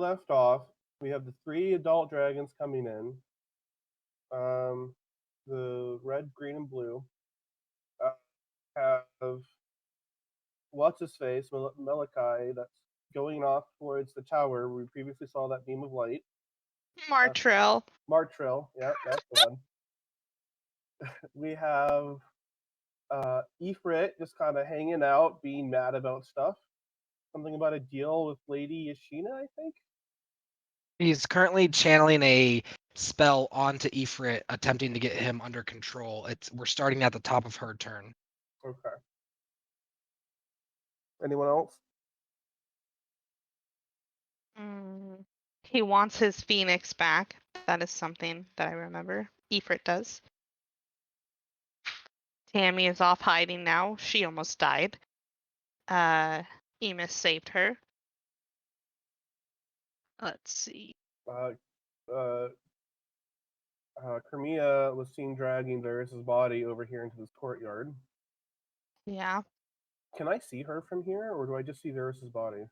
left off, we have the 3 adult dragons coming in. The red, green, and blue have what's his face, Malachi, that's going off towards the tower. We previously saw that beam of light. Martrell. Martrell, yeah, that's the one. We have Ifrit just kind of hanging out, being mad about stuff. Something about a deal with Lady Yashina, I think. He's currently channeling a spell onto Ifrit, attempting to get him under control. We're starting at the top of her turn. Okay. Anyone else? He wants his phoenix back. That is something that I remember. Ifrit does. Tammy is off hiding now. She almost died. Emus saved her. Let's see. Kermia was seen dragging Varys' body over here into this courtyard. Yeah. Can I see her from here, or do I just see Varys' body?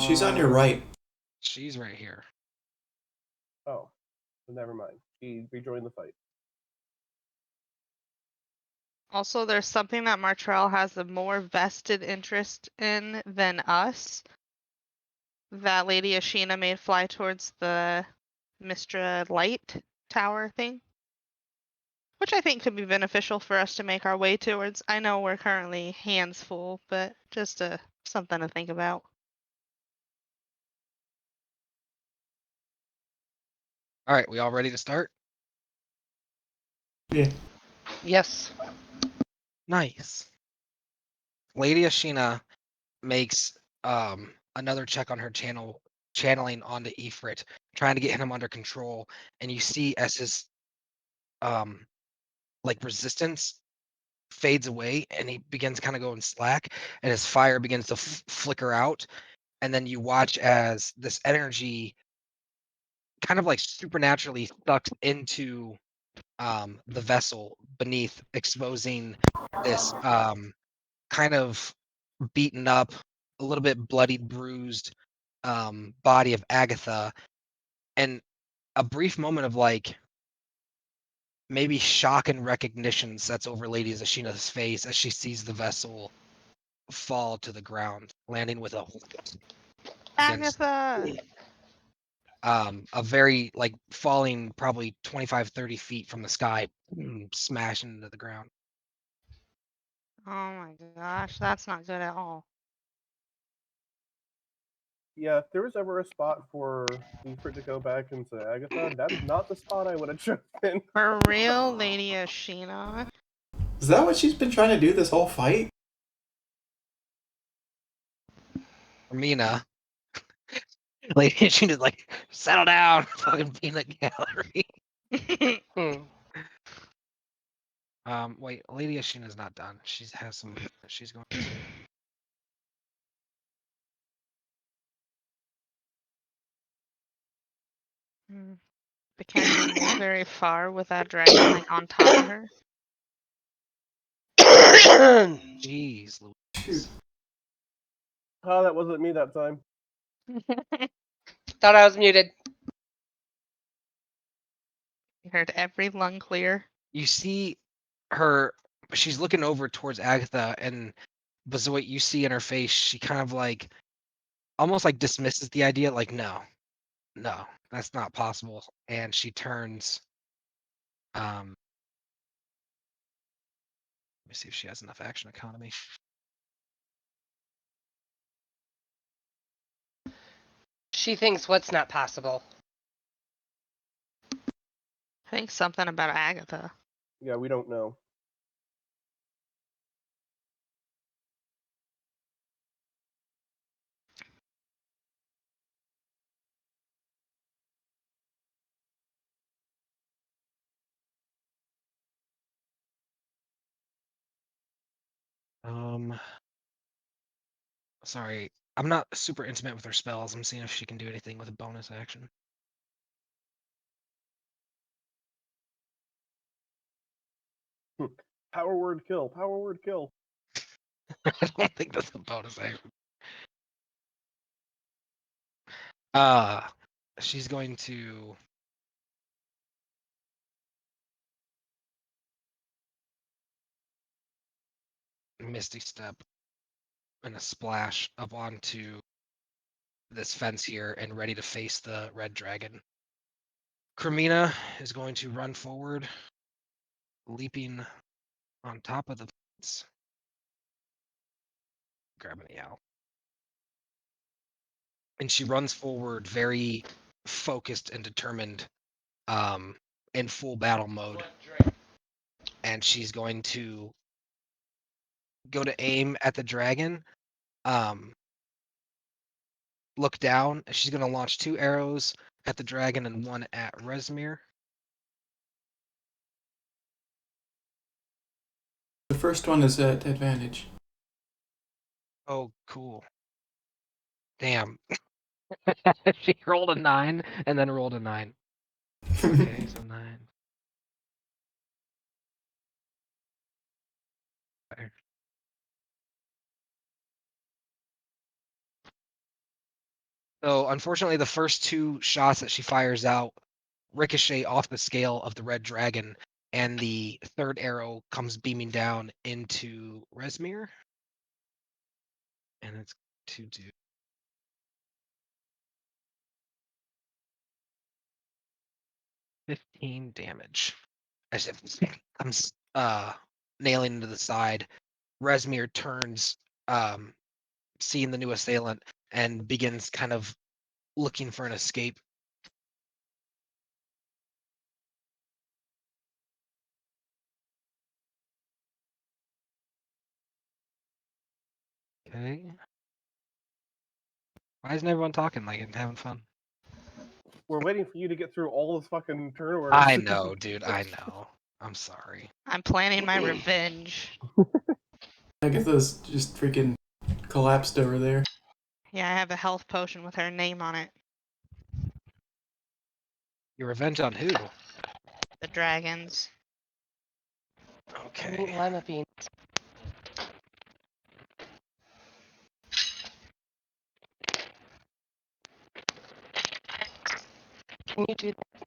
She's on your right. She's right here. Oh, so never mind. She rejoined the fight. Also, there's something that Martrell has a more vested interest in than us. That Lady Ashina made fly towards the Mistra Light Tower thing. Which I think could be beneficial for us to make our way towards. I know we're currently hands full, but just something to think about. All right, we all ready to start? Yeah. Yes. Nice. Lady Ashina makes another check on her channeling onto Ifrit, trying to get him under control. And you see as his resistance fades away and he begins kind of going slack, and his fire begins to flicker out. And then you watch as this energy kind of like supernaturally sucks into the vessel beneath, exposing this kind of beaten up, a little bit bloodied, bruised body of Agatha. And a brief moment of like maybe shock and recognition sets over Lady Ashina's face as she sees the vessel fall to the ground, landing with a Agatha! A very like falling probably 25-30 feet from the sky, smashing into the ground. Oh my gosh, that's not good at all. Yeah, if there was ever a spot for Ifrit to go back into Agatha, that's not the spot I would have chosen. For real, Lady Ashina? Is that what she's been trying to do this whole fight? Mina, Lady Ashina's like, settle down, fucking peanut gallery. Wait, Lady Ashina's not done. She has some. She's going to. But can she move very far with that dragon like on top of her? Jeez, Louise. Oh, that wasn't me that time. Thought I was muted. You heard every lung clear. You see her. She's looking over towards Agatha, and Bazoit, you see in her face, she kind of like, almost like dismisses the idea, like, no, that's not possible. And she turns. Let me see if she has enough action economy. She thinks what's not possible. I think something about Agatha. Yeah, we don't know. Sorry, I'm not super intimate with her spells. I'm seeing if she can do anything with a bonus action. Power word kill. Power word kill. I don't think that's a bonus action. She's going to Misty Step and a splash up onto this fence here and ready to face the red dragon. Cremina is going to run forward, leaping on top of the fence. Grabbing the owl. And she runs forward very focused and determined, in full battle mode. And she's going to go to aim at the dragon. Look down. She's going to launch 2 arrows at the dragon and 1 at Rezmir. The first one is at advantage. Oh, cool. Damn. She rolled a 9 and then rolled a 9. Okay, so 9. Fire. So unfortunately, the first 2 shots that she fires out ricochet off the scale of the red dragon, and the 3rd arrow comes beaming down into Rezmir. And it's to do 15 damage. As it comes nailing into the side, Rezmir turns, seeing the new assailant, and begins kind of looking for an escape. Okay. Why isn't everyone talking like and having fun? We're waiting for you to get through all this fucking turn orders. I know, dude. I know. I'm sorry. I'm planning my revenge. Agatha's just freaking collapsed over there. Yeah, I have a health potion with her name on it. Your revenge on who? The dragons. Okay. Lima beans. Can you do that?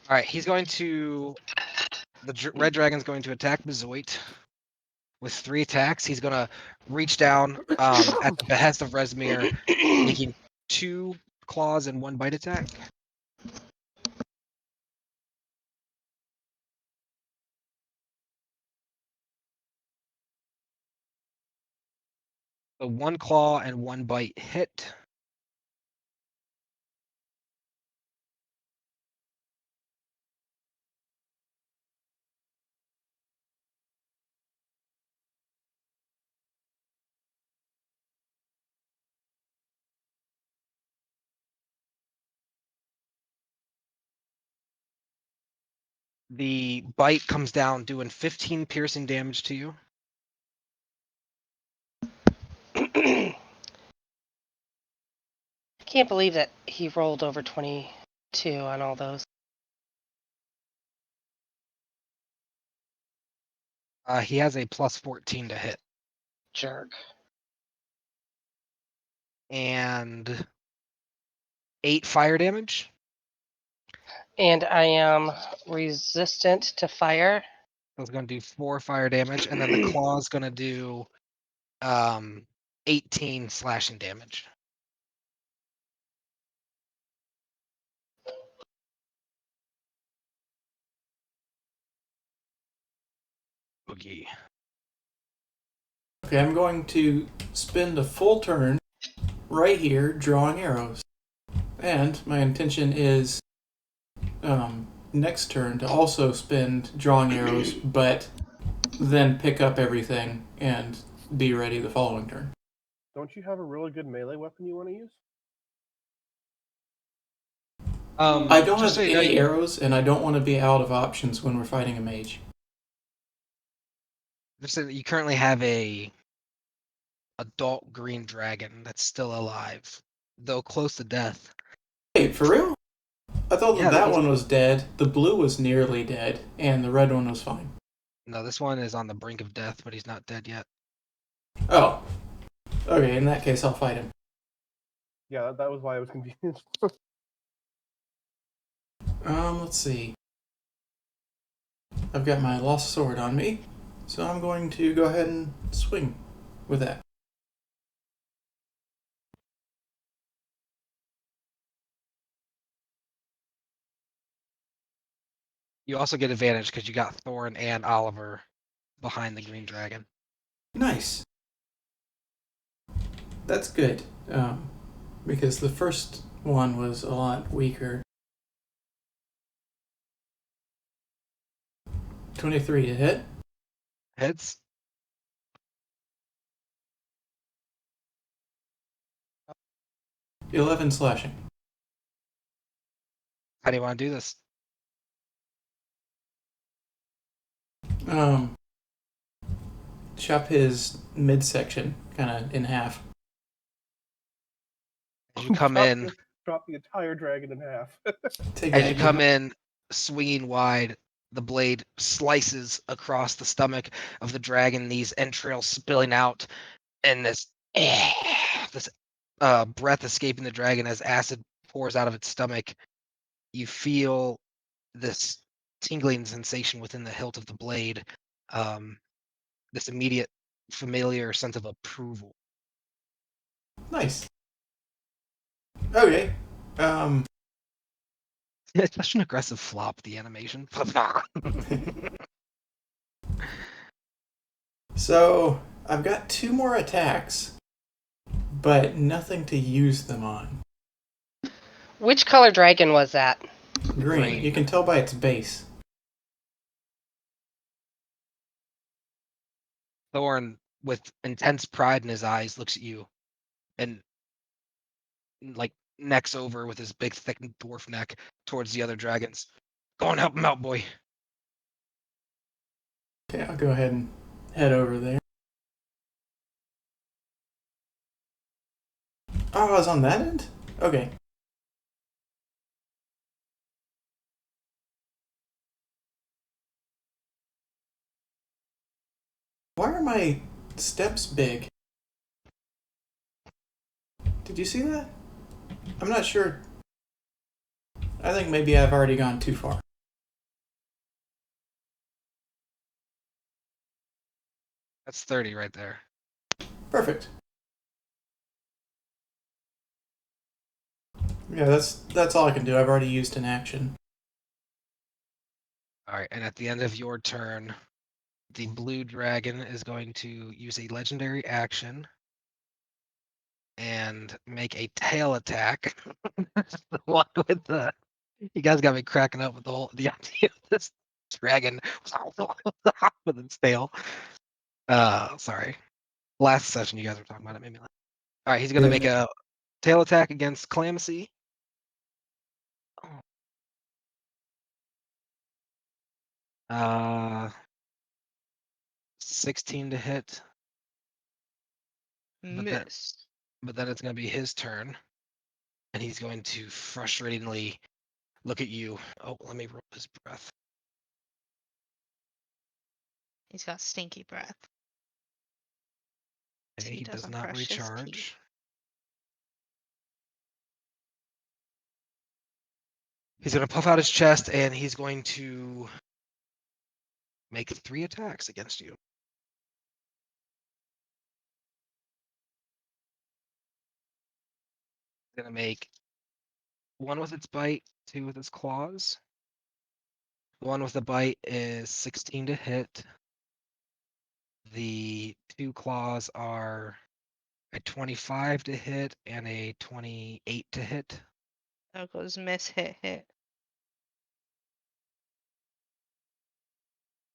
All right. He's going to. The red dragon's going to attack Bezoit with 3 attacks. He's going to reach down at the behest of Rezmir, making 2 claws and 1 bite attack. So 1 claw and 1 bite hit. The bite comes down, doing 15 piercing damage to you. I can't believe that he rolled over 22 on all those. He has a plus 14 to hit. Jerk. And 8 fire damage. And I am resistant to fire. So it's going to do 4 fire damage, and then the claw is going to do 18 slashing damage. Boogie. Okay, I'm going to spend a full turn right here drawing arrows. And my intention is next turn to also spend drawing arrows, but then pick up everything and be ready the following turn. Don't you have a really good melee weapon you want to use? I don't have just so you know, any arrows, and I don't want to be out of options when we're fighting a mage. Just so that you currently have a adult green dragon that's still alive, though close to death. Wait, for real? I thought Yeah, that he's- one was dead. The blue was nearly dead, and the red one was fine. No, this one is on the brink of death, but he's not dead yet. Oh. Okay, in that case, I'll fight him. Yeah, that was why I was confused. Let's see. I've got my lost sword on me, so I'm going to go ahead and swing with that. You also get advantage because you got Thorn and Oliver behind the green dragon. Nice. That's good. Because the first one was a lot weaker. 23 to hit. Hits. $11 slashing. How do you want to do this? Chop his midsection kind of in half. As you come in, Drop the entire dragon in half. Take as that, you come in, swinging wide, the blade slices across the stomach of the dragon. These entrails spilling out, and this breath escaping the dragon as acid pours out of its stomach. You feel this tingling sensation within the hilt of the blade. This immediate familiar sense of approval. Nice. Okay. It's such an aggressive flop, the animation. So I've got 2 more attacks, but nothing to use them on. Which color dragon was that? Green. You can tell by its base. Thorn, with intense pride in his eyes, looks at you and like necks over with his big, thick dwarf neck towards the other dragons. Go and help him out, boy. Okay, I'll go ahead and head over there. Oh, I was on that end? Okay. Why are my steps big? Did you see that? I'm not sure. I think maybe I've already gone too far. That's 30 right there. Perfect. Yeah, that's all I can do. I've already used an action. All right, and at the end of your turn, the blue dragon is going to use a legendary action and make a tail attack. The one with the, you guys got me cracking up with the idea of this dragon with its tail. Sorry. Last session you guys were talking about it, made me laugh. All right, he's gonna make a tail attack against Clamcy. Oh. 16 to hit. Miss. But then it's gonna be his turn, and he's going to frustratingly look at you. Oh, let me roll his breath. He's got stinky breath. Okay, he does doesn't not brush his teeth. recharge. He's gonna puff out his chest, and he's going to make 3 attacks against you. He's gonna make 1 with its bite, 2 with its claws. The 1 with the bite is 16 to hit. The 2 claws are a 25 to hit and a 28 to hit. There goes miss, hit.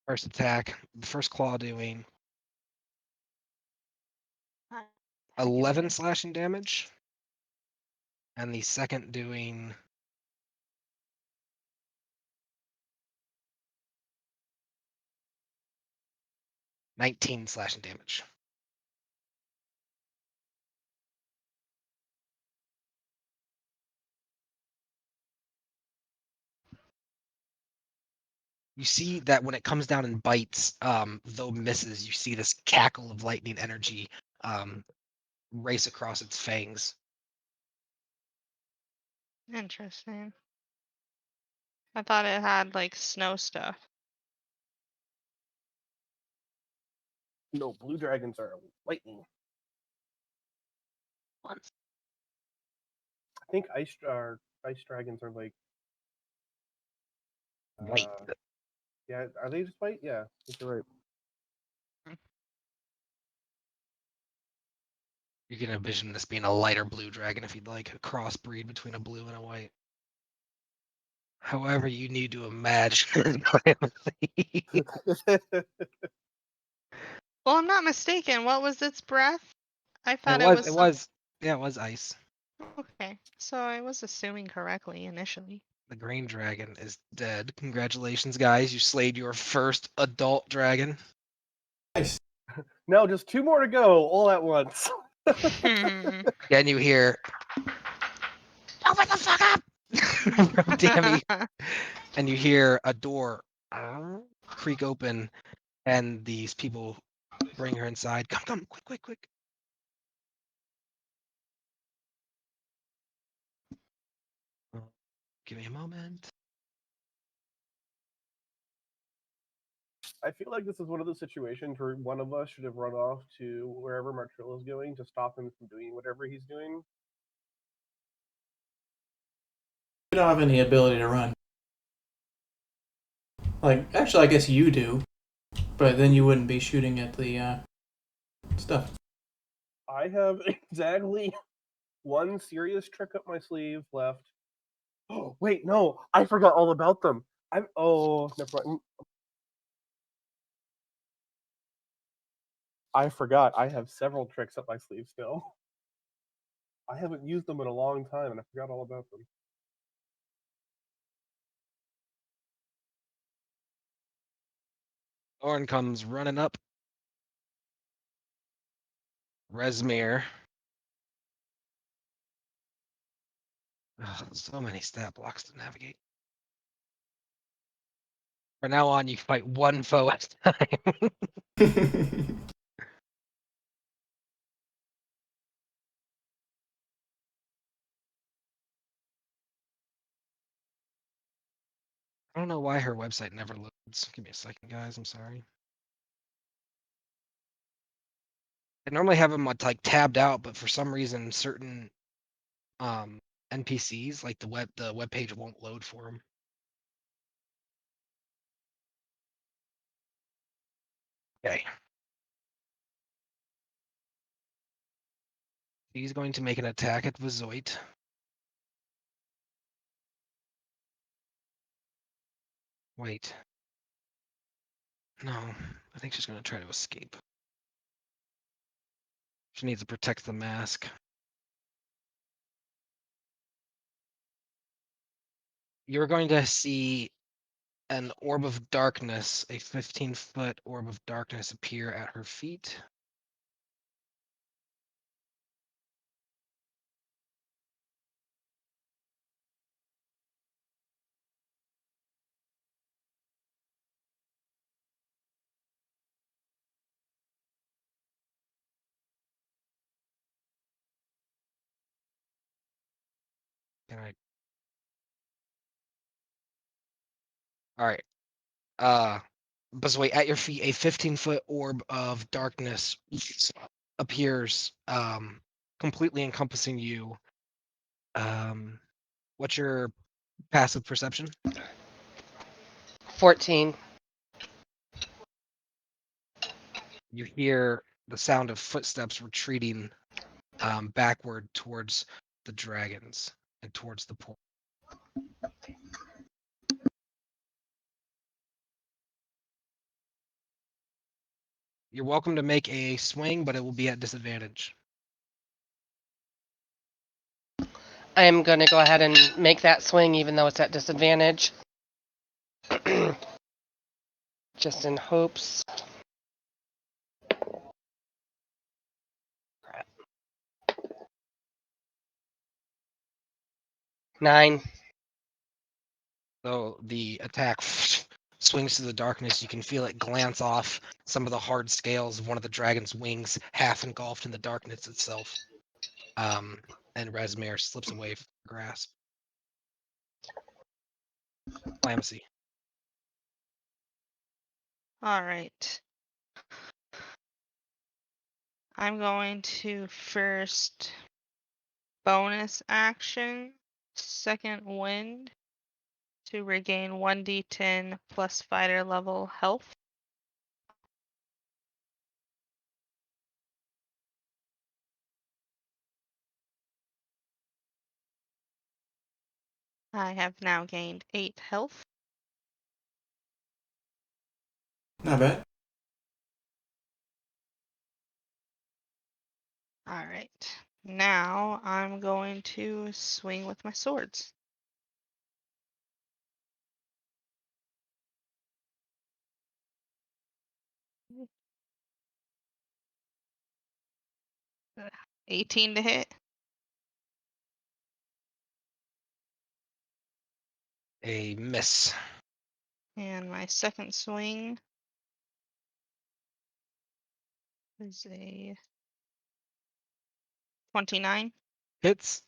First attack, the first claw doing 11 slashing damage, and the second doing 19 slashing damage. You see that when it comes down and bites, though misses, you see this cackle of lightning energy race across its fangs. Interesting. I thought it had like snow stuff. No, blue dragons are lightning. I think ice dragons are like. White. Yeah, are they just white? Yeah, I think you're right. You can envision this being a lighter blue dragon if you'd like, a crossbreed between a blue and a white. However, you need to imagine. Well, I'm not mistaken. What was its breath? I it thought was, some- yeah, it was ice. Okay, so I was assuming correctly initially. The green dragon is dead. Congratulations, guys. You slayed your first adult dragon. Nice. No, just 2 more to go, all at once. Then you hear, open the fuck up! From Tammy. And you hear a door creak open, and these people bring her inside. Come, quick. Give me a moment. I feel like this is one of those situations where one of us should have run off to wherever Martrill is going to stop him from doing whatever he's doing. You don't have any ability to run. Like, actually, I guess you do, but then you wouldn't be shooting at the stuff. I have exactly one serious trick up my sleeve left. Oh, wait, no, I forgot all about them. Never mind. I forgot. I have several tricks up my sleeve still. I haven't used them in a long time, and I forgot all about them. Orn comes running up. Resmir. So many stat blocks to navigate. From now on, you fight one foe at a time. I don't know why her website never loads. Give me a second, guys. I'm sorry. I normally have them like tabbed out, but for some reason, certain NPCs, like the web page won't load for them. Okay. He's going to make an attack at Vizoit. Wait. No, I think she's going to try to escape. She needs to protect the mask. You're going to see an orb of darkness, a 15-foot orb of darkness appear at her feet. Can I? All right. But wait, at your feet, a 15-foot orb of darkness appears, completely encompassing you. What's your passive perception? 14. You hear the sound of footsteps retreating backward towards the dragons and towards the pool. You're welcome to make a swing, but it will be at disadvantage. I am going to go ahead and make that swing even though it's at disadvantage. Just in hopes. Crap. 9. So the attack swings through the darkness. You can feel it glance off some of the hard scales of one of the dragon's wings, half engulfed in the darkness itself. And Rezmir slips away from the grasp. Clemency. All right. I'm going to first bonus action, second wind, to regain 1d10 plus fighter level health. I have now gained 8 health. Not bad. All right. Now I'm going to swing with my swords. Mm. 18 to hit. A miss. And my second swing is a 29. Hits.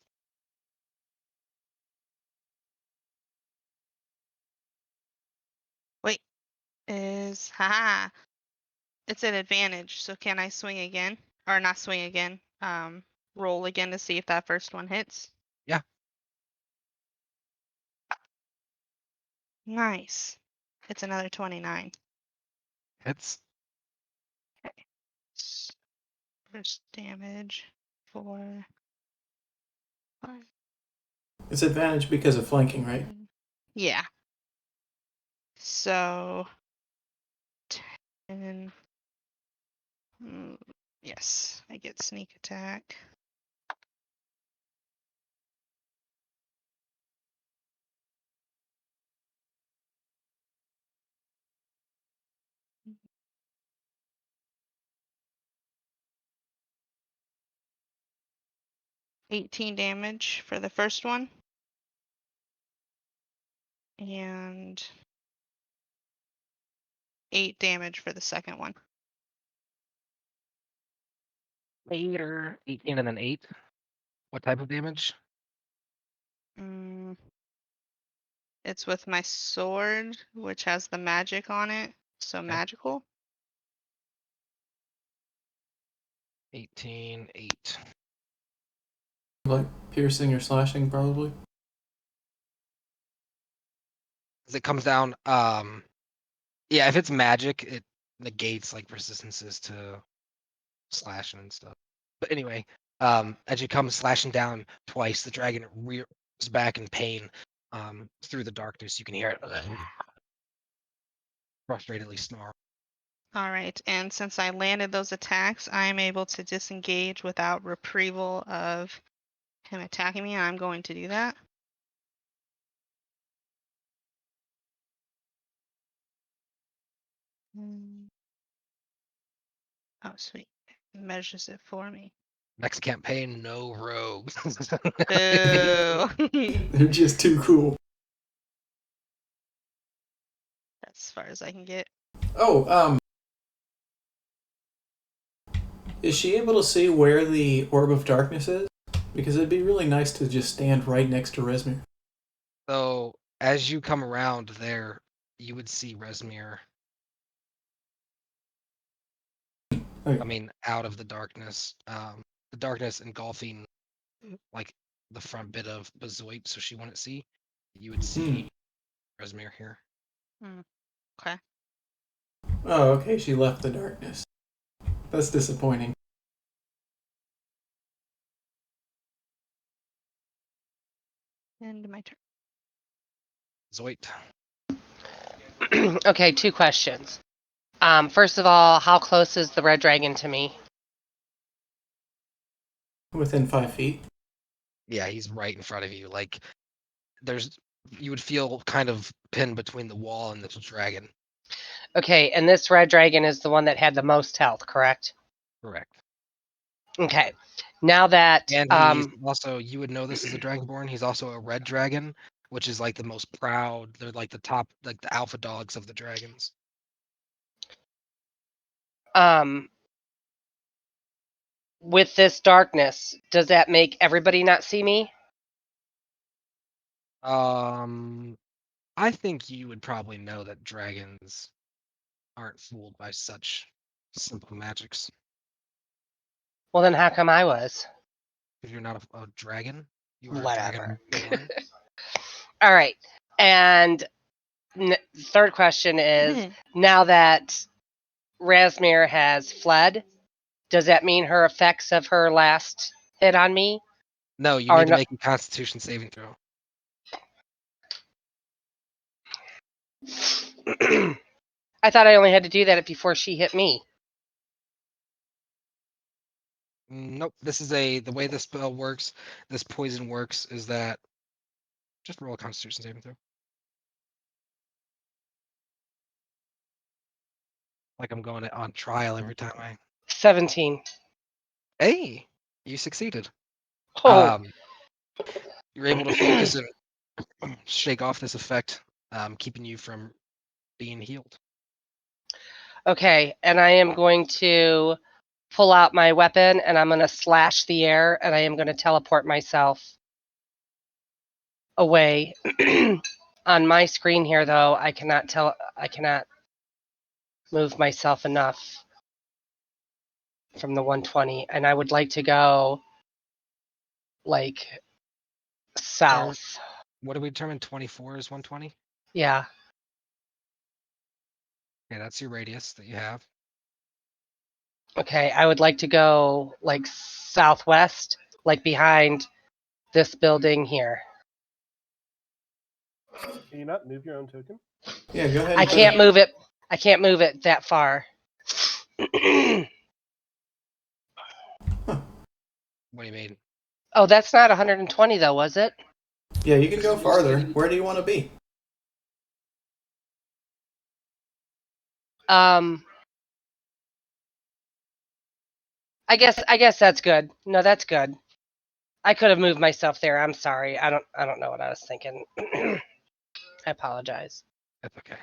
Wait, haha. It's an advantage, so can I swing again? Or not swing again. Roll again to see if that first one hits. Yeah. Nice. It's another 29. Hits. First damage for 5. It's advantage because of flanking, right? Yeah. So 10. Yes, I get sneak attack. $18 damage for the first one. And 8 damage for the second one. 18 and then 8. What type of damage? It's with my sword, which has the magic on it. So magical. 18, 8. Like piercing or slashing, probably. As it comes down, yeah, if it's magic, it negates like resistances to slashing and stuff. But anyway, as you come slashing down twice, the dragon rears back in pain. Through the darkness, you can hear it frustratedly snarl. All right, and since I landed those attacks, I'm able to disengage without retrieval of him attacking me, and I'm going to do that. Oh, sweet. It measures it for me. Next campaign, no rogues. Boo! They're just too cool. That's as far as I can get. Oh, is she able to see where the Orb of Darkness is? Because it'd be really nice to just stand right next to Rezmir. So as you come around there, you would see Rezmir. Okay. I mean, out of the darkness. The darkness engulfing like the front bit of Bezoit, so she wouldn't see. You would see Rezmir here. Okay. Oh, okay, she left the darkness. That's disappointing. End my turn. Zoit. Okay, 2 questions. First of all, how close is the red dragon to me? Within 5 feet. Yeah, he's right in front of you. Like you would feel kind of pinned between the wall and the dragon. Okay, and this red dragon is the one that had the most health, correct? Correct. Okay. Now that And he's also, you would know this as a Dragonborn, he's also a red dragon which is like the most proud. They're like the top, like the alpha dogs of the dragons. With this darkness, does that make everybody not see me? I think you would probably know that dragons aren't fooled by such simple magics. Well, then how come I was? If you're not a dragon, you are Whatever. a dragon. All right. And third question is, now that Rasmir has fled, does that mean her effects of her last hit on me? No, you Or need to no- make a Constitution saving throw. I thought I only had to do that before she hit me. Nope. This is the way this spell works. This poison works is that just roll a Constitution saving throw. Like I'm going on trial every time I. 17. Hey, you succeeded. Oh, You're able to focus and shake off this effect, keeping you from being healed. okay. And I am going to pull out my weapon and I'm going to slash the air and I am going to teleport myself away. On my screen here, though, I cannot move myself enough from the 120, and I would like to go like south. What do we determine? 24 is 120. Yeah. Okay, that's your radius that you have. Okay, I would like to go like southwest, like behind this building here. Can you not move your own token? Yeah, go ahead. I and do can't it. move it. I can't move it that far. What do you mean? Oh, that's not 120 though, was it? Yeah, you can go farther. Where do you want to be? I guess that's good. No, that's good. I could have moved myself there. I'm sorry. I don't know what I was thinking. I apologize. That's okay.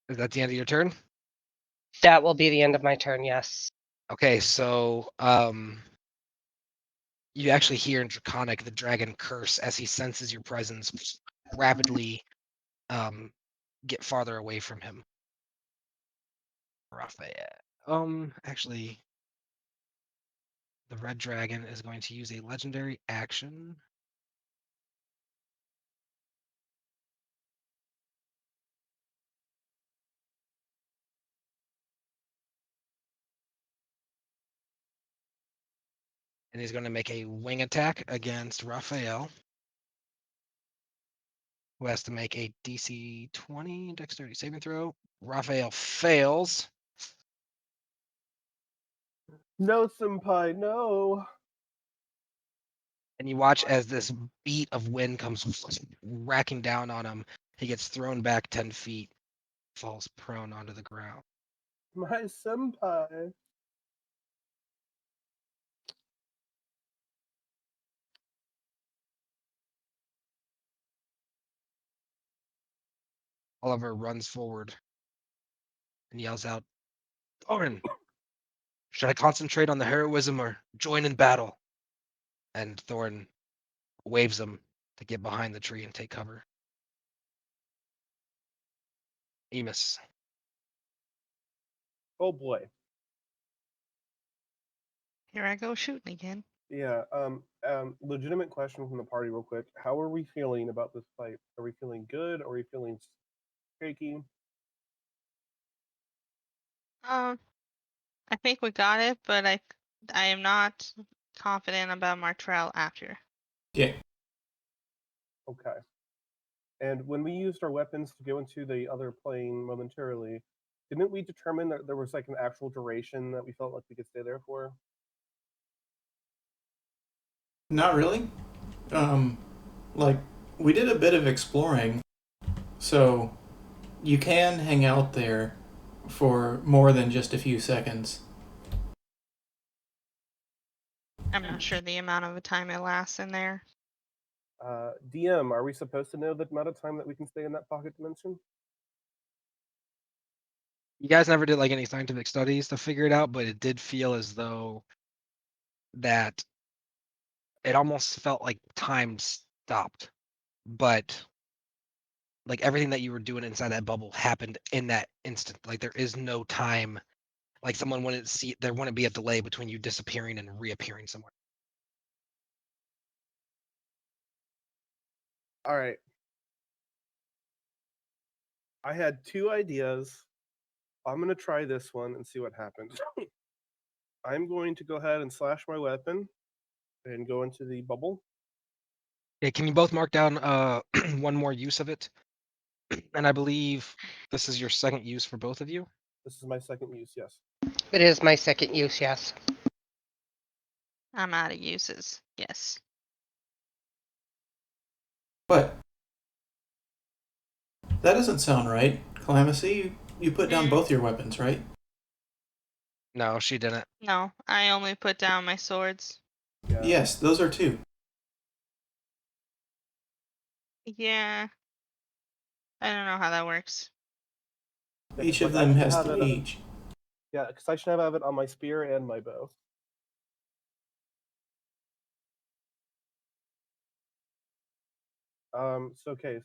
Is that the end of your turn? That will be the end of my turn, yes. Okay, so you actually hear in Draconic the dragon curse as he senses your presence rapidly get farther away from him. Raphael. Actually, the red dragon is going to use a legendary action. And he's going to make a wing attack against Raphael, who has to make a DC 20 dexterity saving throw. Raphael fails. No, senpai, no. And you watch as this beat of wind comes racking down on him. He gets thrown back 10 feet, falls prone onto the ground. My senpai. Oliver runs forward and yells out, Thorin, should I concentrate on the heroism or join in battle? And Thorin waves him to get behind the tree and take cover. Emus. Oh boy. Here I go shooting again. Yeah. Legitimate question from the party, real quick. How are we feeling about this fight? Are we feeling good? Are we feeling shaky? I think we got it, but I am not confident about Martrell after. Yeah. Okay. And when we used our weapons to go into the other plane momentarily, didn't we determine that there was like an actual duration that we felt like we could stay there for? Not really. Like we did a bit of exploring, so you can hang out there for more than just a few seconds. I'm not sure the amount of time it lasts in there. DM, are we supposed to know the amount of time that we can stay in that pocket dimension? You guys never did like any scientific studies to figure it out, but it did feel as though that it almost felt like time stopped. But like everything that you were doing inside that bubble happened in that instant. Like there is no time. Like someone wouldn't see, there wouldn't be a delay between you disappearing and reappearing somewhere. All right. I had 2 ideas. I'm going to try this one and see what happens. I'm going to go ahead and slash my weapon and go into the bubble. Yeah, can you both mark down one more use of it? And I believe this is your second use for both of you. This is my second use, yes. It is my second use, yes. I'm out of uses. Yes. But that doesn't sound right. Calamithy, you put down both your weapons, right? No, she didn't. No, I only put down my swords. Yeah. Yes, those are 2. Yeah. I don't know how that works. Each Like, of I them should has have 3 it- each. Yeah, because I should have it on my spear and my bow.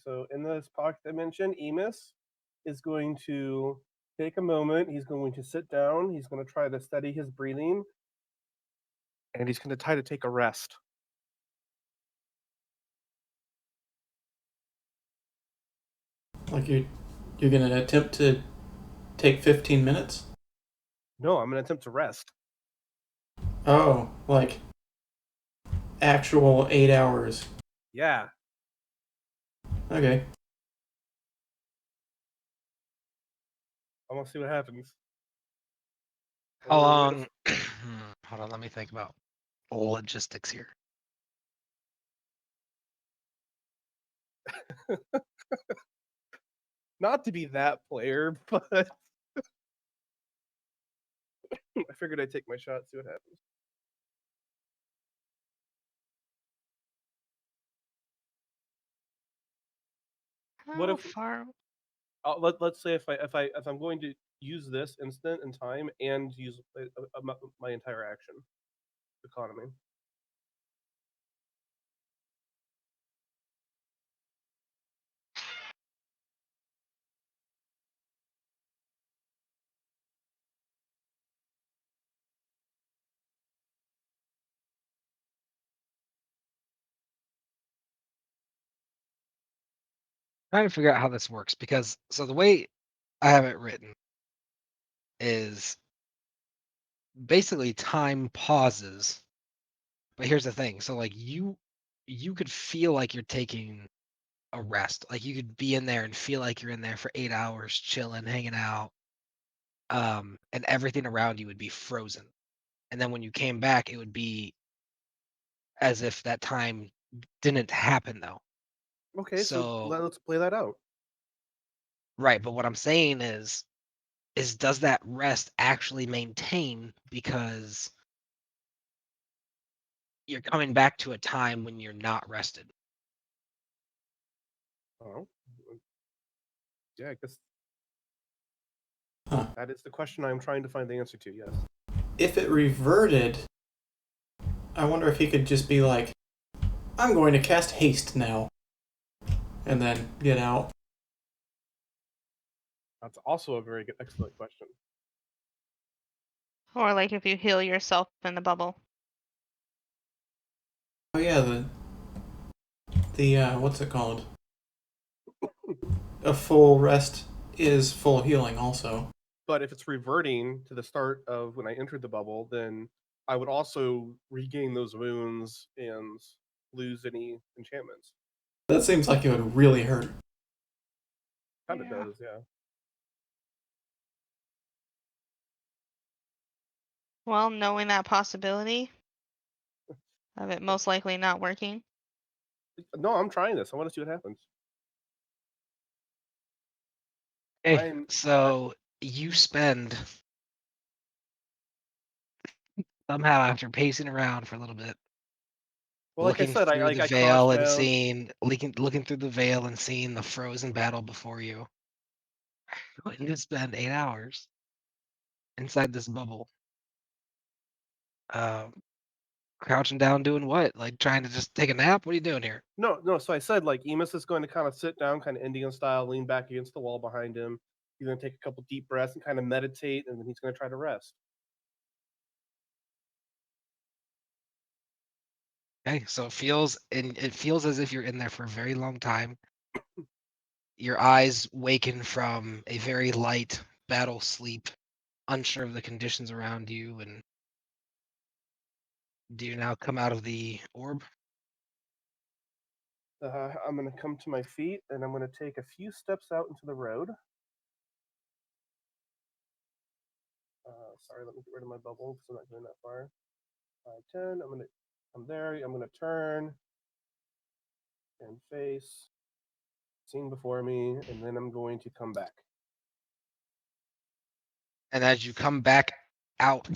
So in this pocket dimension, Emus is going to take a moment. He's going to sit down. He's going to try to steady his breathing. And he's going to try to take a rest. Like you're going to attempt to take 15 minutes? No, I'm going to attempt to rest. Oh, like actual 8 hours. Yeah. Okay. I want to see what happens. How And we're long? Hold on, let me think about logistics here. not to be that player, but I figured I'd take my shot, see what happens. What How if- far? Let's say if I'm going to use this instant in time and use my entire action economy. Trying to figure out how this works because so the way I have it written is basically time pauses. But here's the thing. So like you could feel like you're taking a rest. Like you could be in there and feel like you're in there for 8 hours chilling, hanging out. And everything around you would be frozen. And then when you came back, it would be as if that time didn't happen though. Okay, so So- let's play that out. Right, but what I'm saying is does that rest actually maintain because you're coming back to a time when you're not rested? Oh, yeah, I guess Huh. that is the question I'm trying to find the answer to. Yes. If it reverted, I wonder if he could just be like, I'm going to cast haste now. And then get out. That's also a very good, excellent question. Or like if you heal yourself in the bubble. Oh yeah, the what's it called? A full rest is full healing also. But if it's reverting to the start of when I entered the bubble, then I would also regain those wounds and lose any enchantments. That seems like it would really hurt. Kind of Yeah. does, yeah. Well, knowing that possibility of it most likely not working. No, I'm trying this. I want to see what happens. Okay, I'm- so you spend somehow after pacing around for a little bit, Well, like I looking said, I through like the I veil crouched and down. seeing looking through the veil and seeing the frozen battle before you. Going to spend 8 hours inside this bubble. Um, crouching down, doing what? Like trying to just take a nap? What are you doing here? No. So I said like Emus is going to kind of sit down, kind of Indian style, lean back against the wall behind him. He's going to take a couple deep breaths and kind of meditate, and then he's going to try to rest. Okay, so it feels as if you're in there for a very long time. Your eyes waken from a very light battle sleep, unsure of the conditions around you, and do you now come out of the orb? I'm going to come to my feet, and I'm going to take a few steps out into the road. Sorry, let me get rid of my bubble because I'm not going that far. 5, 10. I'm there. I'm going to turn and face, scene before me, and then I'm going to come back. And as you come back out,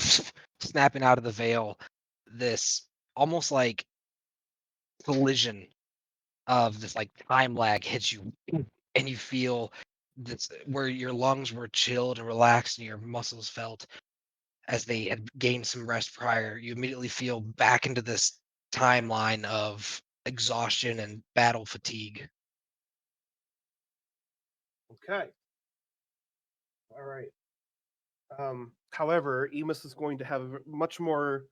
snapping out of the veil, this almost like collision of this like time lag hits you, and you feel this where your lungs were chilled and relaxed and your muscles felt as they had gained some rest prior. You immediately feel back into this timeline of exhaustion and battle fatigue. Okay. All right. However, Emus is going to have a much more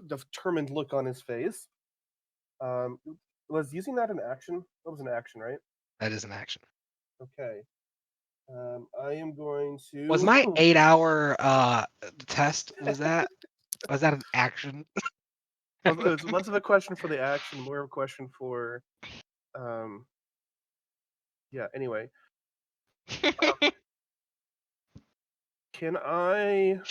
determined look on his face. Was using that an action? That was an action, right? That is an action. Okay. I am going to. Was my 8-hour test was that an action? It was less of a question for the action, more of a question for. Yeah. Anyway, can I?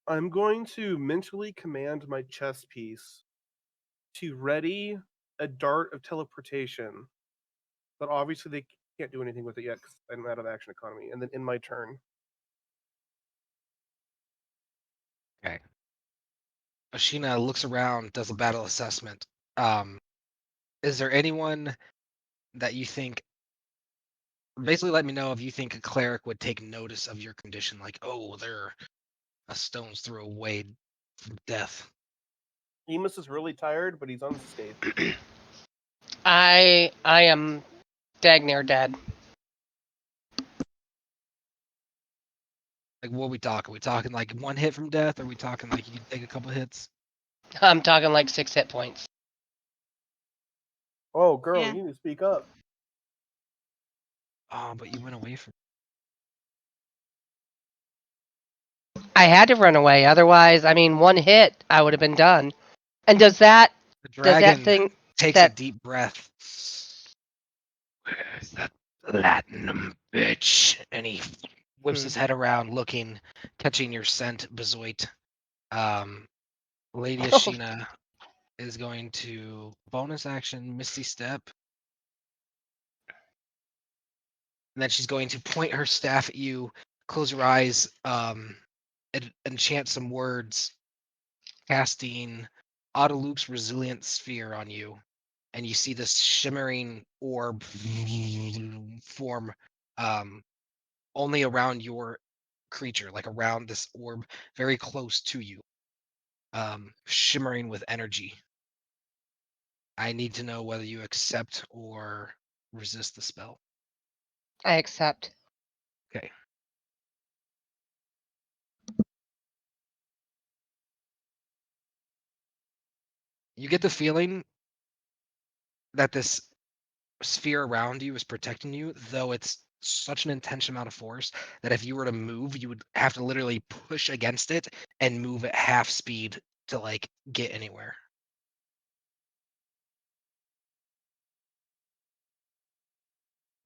I'm going to mentally command my chess piece to ready a dart of teleportation, but obviously they can't do anything with it yet because I'm out of action economy. And then in my turn, Okay. Ashina looks around, does a battle assessment. Is there anyone that you think? Basically, let me know if you think a cleric would take notice of your condition, like, oh, they're a stone's throw away from death. Emus is really tired, but he's unscathed. I am dag near dead. Like, what are we talking? Are we talking like one hit from death? Or are we talking like you can take a couple hits? I'm talking like 6 hit points. Oh, girl, Yeah. you need to speak up. Oh, but you went away from. I had to run away, otherwise, I mean, 1 hit, I would have been done. And The does that dragon thing takes a that deep breath. Where's that platinum bitch? And he whips his head around, looking, catching your scent, Bezoit. Lady Ashina is going to bonus action Misty Step. And then she's going to point her staff at you, close your eyes, and enchant some words, casting Autoluke's Resilient Sphere on you. And you see this shimmering orb form only around your creature, like around this orb, very close to you, shimmering with energy. I need to know whether you accept or resist the spell. I accept. Okay. You get the feeling that this sphere around you is protecting you, though it's such an intense amount of force that if you were to move, you would have to literally push against it and move at half speed to like get anywhere.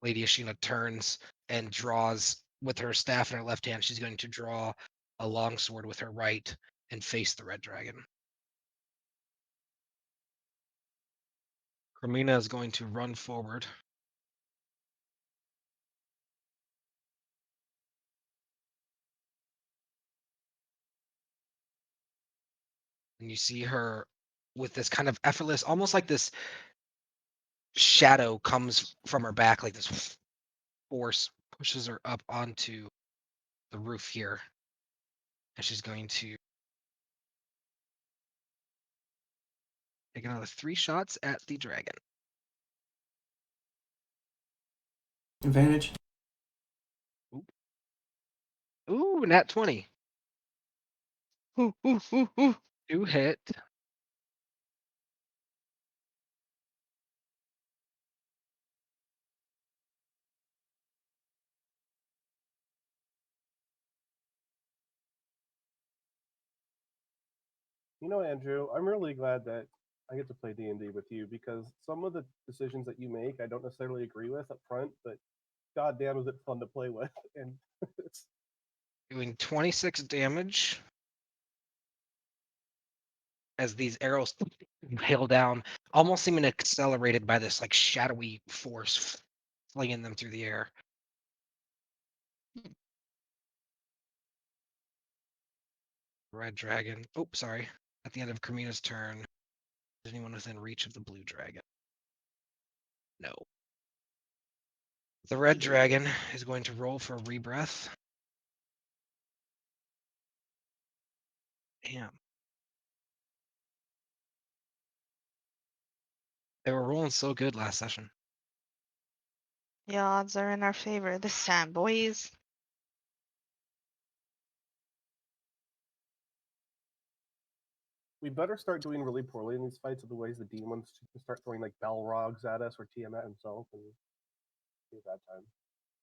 Lady Ashina turns and draws with her staff in her left hand. She's going to draw a longsword with her right and face the red dragon. Cremina is going to run forward And you see her with this kind of effortless, almost like this shadow comes from her back, like this force pushes her up onto the roof here. And she's going to take another 3 shots at the dragon. Advantage. Ooh, nat 20. Ooh, ooh, ooh, ooh. 2 hit. You know, Andrew, I'm really glad that I get to play D&D with you because some of the decisions that you make I don't necessarily agree with up front, but goddamn is it fun to play with. And it's Doing 26 damage as these arrows hail down, almost seeming accelerated by this like shadowy force flinging them through the air. Red dragon. Oh, sorry. At the end of Carmina's turn, is anyone within reach of the blue dragon? No. The red dragon is going to roll for a rebreath. Damn. They were rolling so good last session. The odds are in our favor this time, boys. we better start doing really poorly in these fights, otherwise the demons can start throwing like Balrogs at us or Tiamat himself, and be a bad time.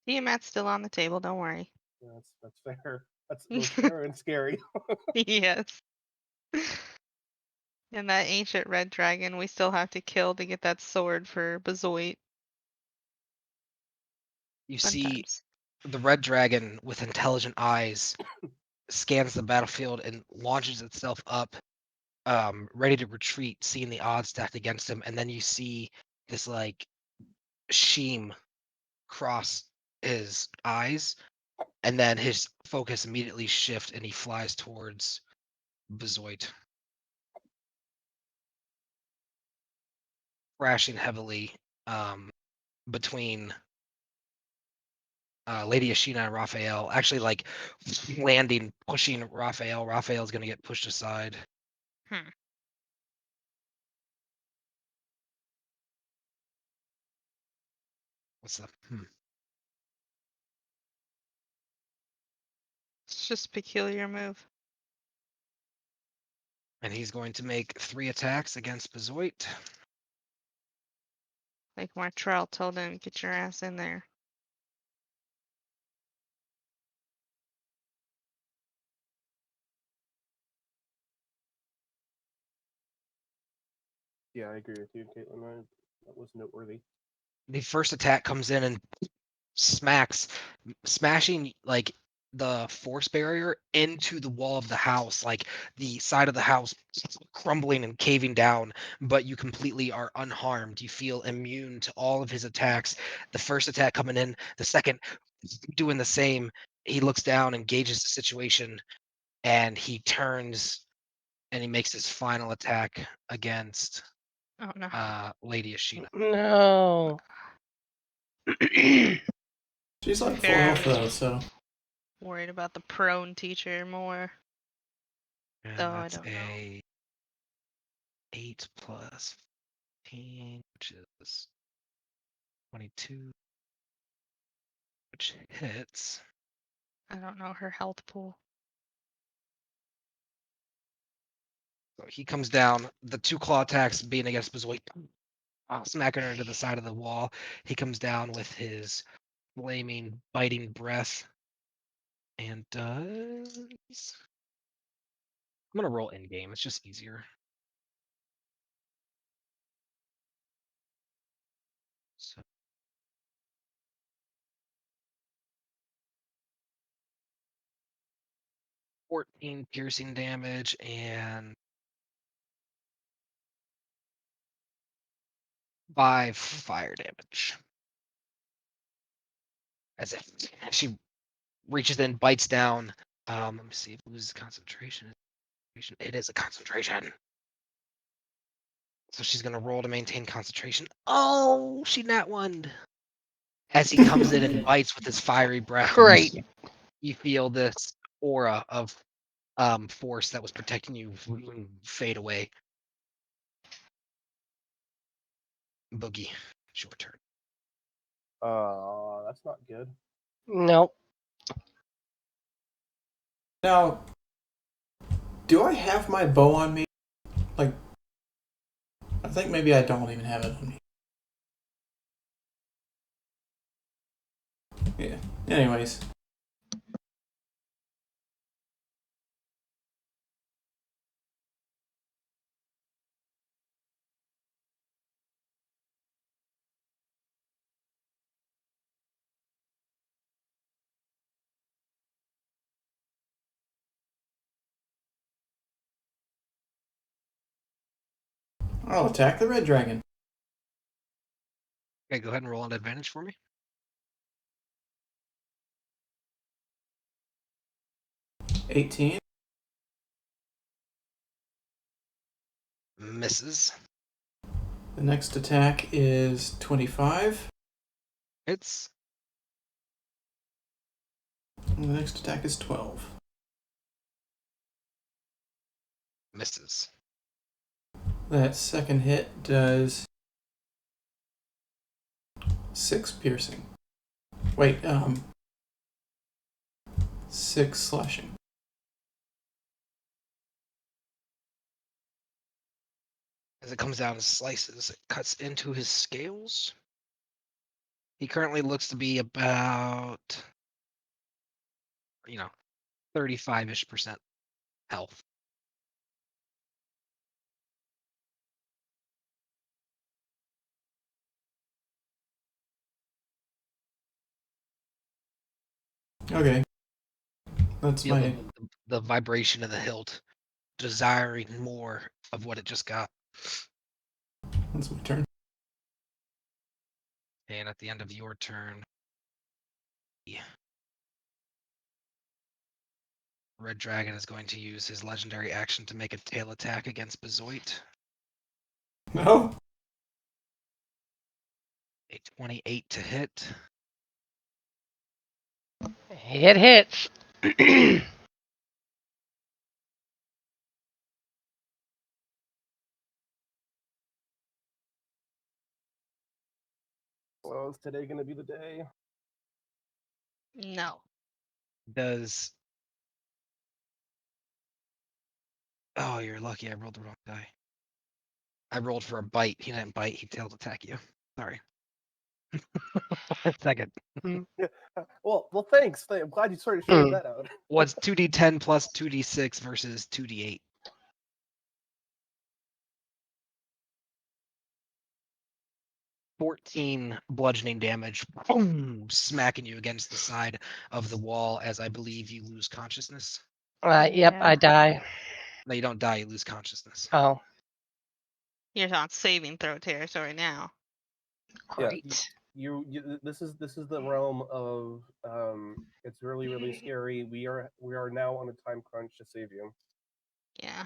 Tiamat's still on the table, don't worry. Yeah, that's fair. That's both fair and scary. Yes. And that ancient red dragon we still have to kill to get that sword for Bezoit. You Fun see times. the red dragon with intelligent eyes scans the battlefield and launches itself up, ready to retreat, seeing the odds stacked against him. And then you see this like sheen cross his eyes, and then his focus immediately shifts and he flies towards Bezoit, crashing heavily between Lady Ashina and Raphael. Actually, like landing, pushing Raphael. Raphael's going to get pushed aside. What's the It's just a peculiar move. And he's going to make 3 attacks against Bezoit. Like Martrell told him, get your ass in there. Yeah, I agree with you, Caitlin. That was noteworthy. The first attack comes in and smashing like the force barrier into the wall of the house, like the side of the house crumbling and caving down, but you completely are unharmed. You feel immune to all of his attacks. The first attack coming in, the second doing the same. He looks down and gauges the situation, and he turns and he makes his final attack against Oh no. Lady Ashina. No. She's like full Fair, I health was though, so worried about the prone teacher more. And Though I that's don't know. a 8 plus 15, which is 22, which hits. I don't know her health pool. So he comes down. The 2 claw attacks being against Bezoit, smacking her into the side of the wall. He comes down with his flaming, biting breath and does. I'm gonna roll in game. It's just easier. So 14 piercing damage and 5 fire damage. As if she reaches in, bites down. Let me see if it loses concentration. It is a concentration. So she's gonna roll to maintain concentration. Oh, she nat one. As he comes in and bites with his fiery breath, Great. you feel this aura of force that was protecting you fade away. Boogie, it's your turn. That's not good. Nope. Now, do I have my bow on me? Like, I think maybe I don't even have it on me. Yeah. Anyways. I'll attack the red dragon. Okay, go ahead and roll an advantage for me. $18. Misses. The next attack is 25. Hits. And the next attack is 12. Misses. That second hit does 6 piercing. Wait, 6 slashing. As it comes down and slices, it cuts into his scales. He currently looks to be about, 35-ish% health. Okay. That's Feel my... the vibration of the hilt, desiring more of what it just got. That's my turn. And at the end of your turn, the Red Dragon is going to use his legendary action to make a tail attack against Bezoit. No? A 28 to hit. It hits. Well, is today gonna be the day? No. Does. Oh, you're lucky I rolled the wrong die. I rolled for a bite. He didn't bite. He tailed attack you. Sorry. Second. Well, thanks. I'm glad you sort of figured that out. What's 2d10 plus 2d6 versus 2d8? $14 bludgeoning damage, boom, smacking you against the side of the wall as I believe you lose consciousness. Yep, Yeah. I die. No, you don't die, you lose consciousness. Oh, You're on saving throw territory now. Yeah, great. this is the realm of it's really scary. We are now on a time crunch to save you. Yeah.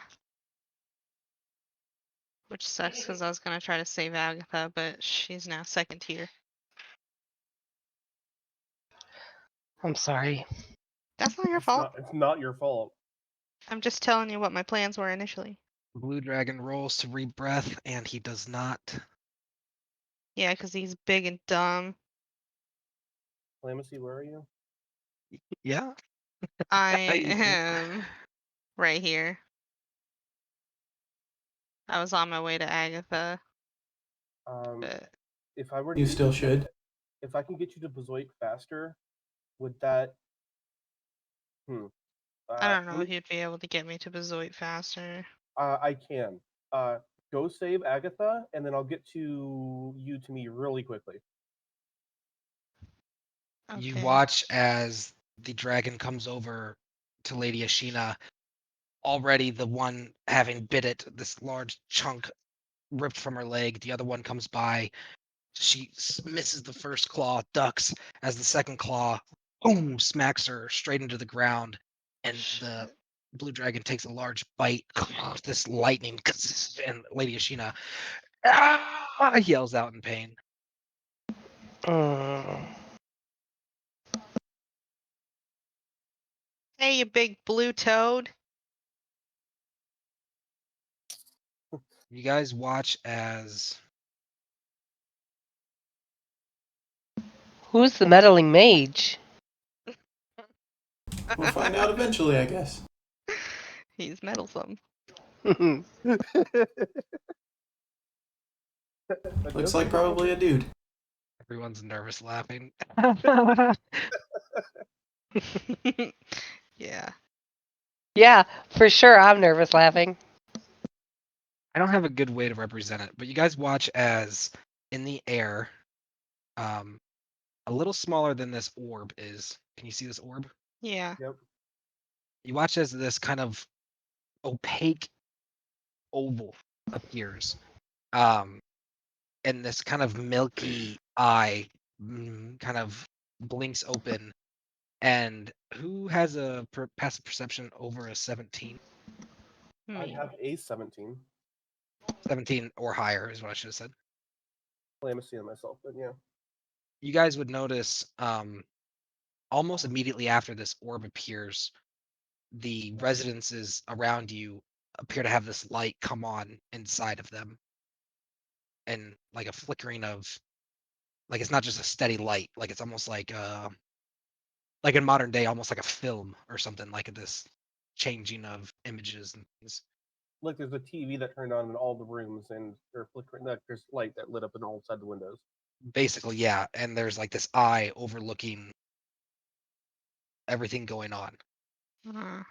Which sucks because I was gonna try to save Agatha, but she's now second tier. I'm sorry. That's not your fault. It's not your fault. I'm just telling you what my plans were initially. Blue Dragon rolls to rebreath, and he does not. Yeah, because he's big and dumb. Calamithy, where are you? Yeah. I You do. am right here. I was on my way to Agatha, but If I were to You get still to- should. If I can get you to Bezoit faster, would that? I don't know if you'd be able to get me to Bezoit faster. I can. Go save Agatha, and then I'll get to me really quickly. You Okay. watch as the dragon comes over to Lady Ashina, already the one having bit it, this large chunk ripped from her leg. The other one comes by. She misses the first claw, ducks, as the second claw, boom, smacks her straight into the ground. And the blue dragon takes a large bite. This lightning, and Lady Ashina yells out in pain. Hey, you big blue toad. You guys watch as Who's the meddling mage? We'll find out eventually, I guess. He's meddlesome. Looks like probably a dude. everyone's nervous laughing. Yeah. Yeah, for sure. I'm nervous laughing. I don't have a good way to represent it, but you guys watch as in the air, a little smaller than this orb is. Can you see this orb? Yeah. Yep. You watch as this kind of opaque oval appears, and this kind of milky eye kind of blinks open. And who has a passive perception over a 17? I Me. have a 17. 17 or higher is what I should have said. Well, I'm seeing myself, but yeah. You guys would notice almost immediately after this orb appears, the residences around you appear to have this light come on inside of them. And like a flickering of, like it's not just a steady light, like it's almost like in modern day, almost like a film or something, like this changing of images and things. Look, there's a TV that turned on in all the rooms, and they're flickering. There's light that lit up in all inside the windows. Basically, yeah. And there's like this eye overlooking everything going on. Uh,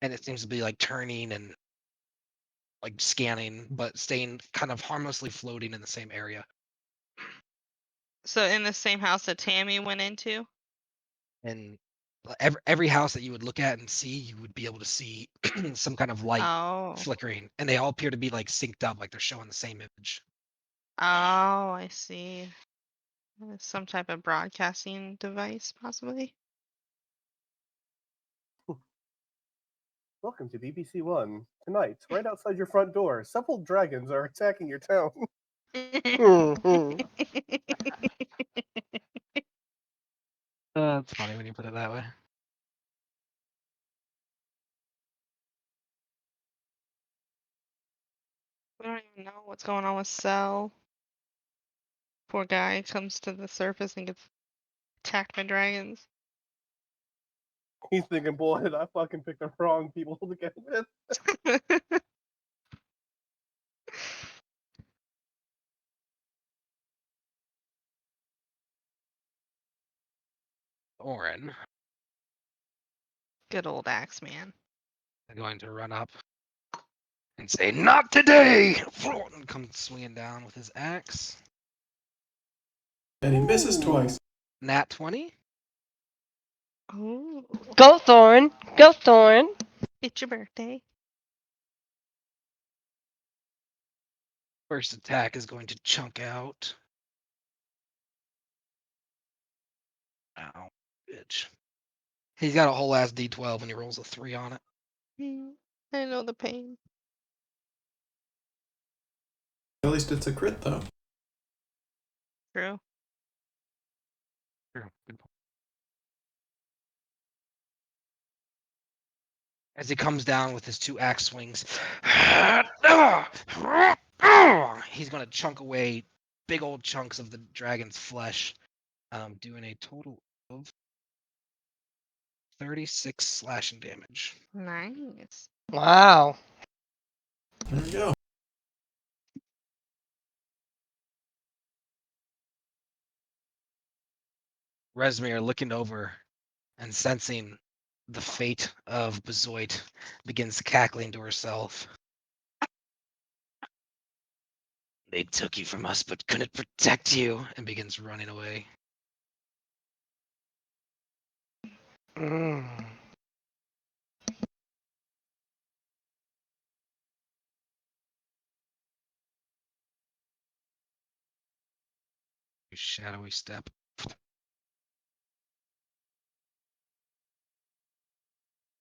And it seems to be like turning and like scanning, but staying kind of harmlessly floating in the same area. so in the same house that Tammy went into? And every house that you would look at and see, you would be able to see some kind of light Oh. flickering, and they all appear to be like synced up, like they're showing the same image. Oh, I see. Some type of broadcasting device, possibly. Welcome to BBC One. Tonight, right outside your front door, several dragons are attacking your town. It's funny when you put it that way. We don't even know what's going on with Cell. Poor guy comes to the surface and gets attacked by dragons. He's thinking, boy, did I fucking pick the wrong people to get with. Orin Good old Axeman. is going to run up and say, "Not today!" And comes swinging down with his axe. And he misses Ooh. twice. Nat 20. Oh, Go Thorn! Go Thorn! it's your birthday. First attack is going to chunk out. Ow, bitch. He's got a whole ass D12 when he rolls a 3 on it. I know the pain. At least it's a crit, though. True. Sure, good point. As he comes down with his 2 axe swings, he's going to chunk away big old chunks of the dragon's flesh, doing a total of 36 slashing damage. Nice. Wow. There we go. Resmir, looking over and sensing the fate of Bezoit, begins cackling to herself. They took you from us but couldn't protect you, and begins running away. Mm. Shadowy step.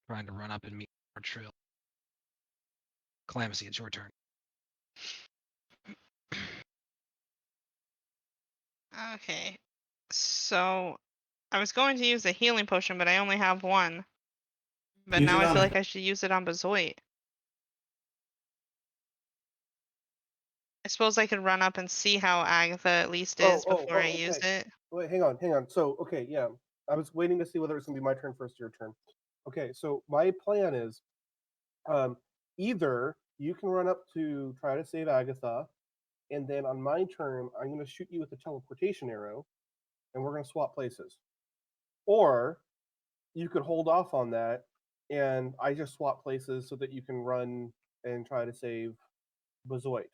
trying to run up and meet Martrell. Calamithy, it's your turn. Okay. So I was going to use a healing potion, but I only have one. But Use now it I on feel her. like I should use it on Bezoit. I suppose I could run up and see how Agatha at least is before I use okay. it. Wait, hang on. So, okay, yeah. I was waiting to see whether it's gonna be my turn first or your turn. Okay, so my plan is, either you can run up to try to save Agatha, and then on my turn, I'm gonna shoot you with a teleportation arrow, and we're gonna swap places. Or you could hold off on that, and I just swap places so that you can run and try to save Bezoit.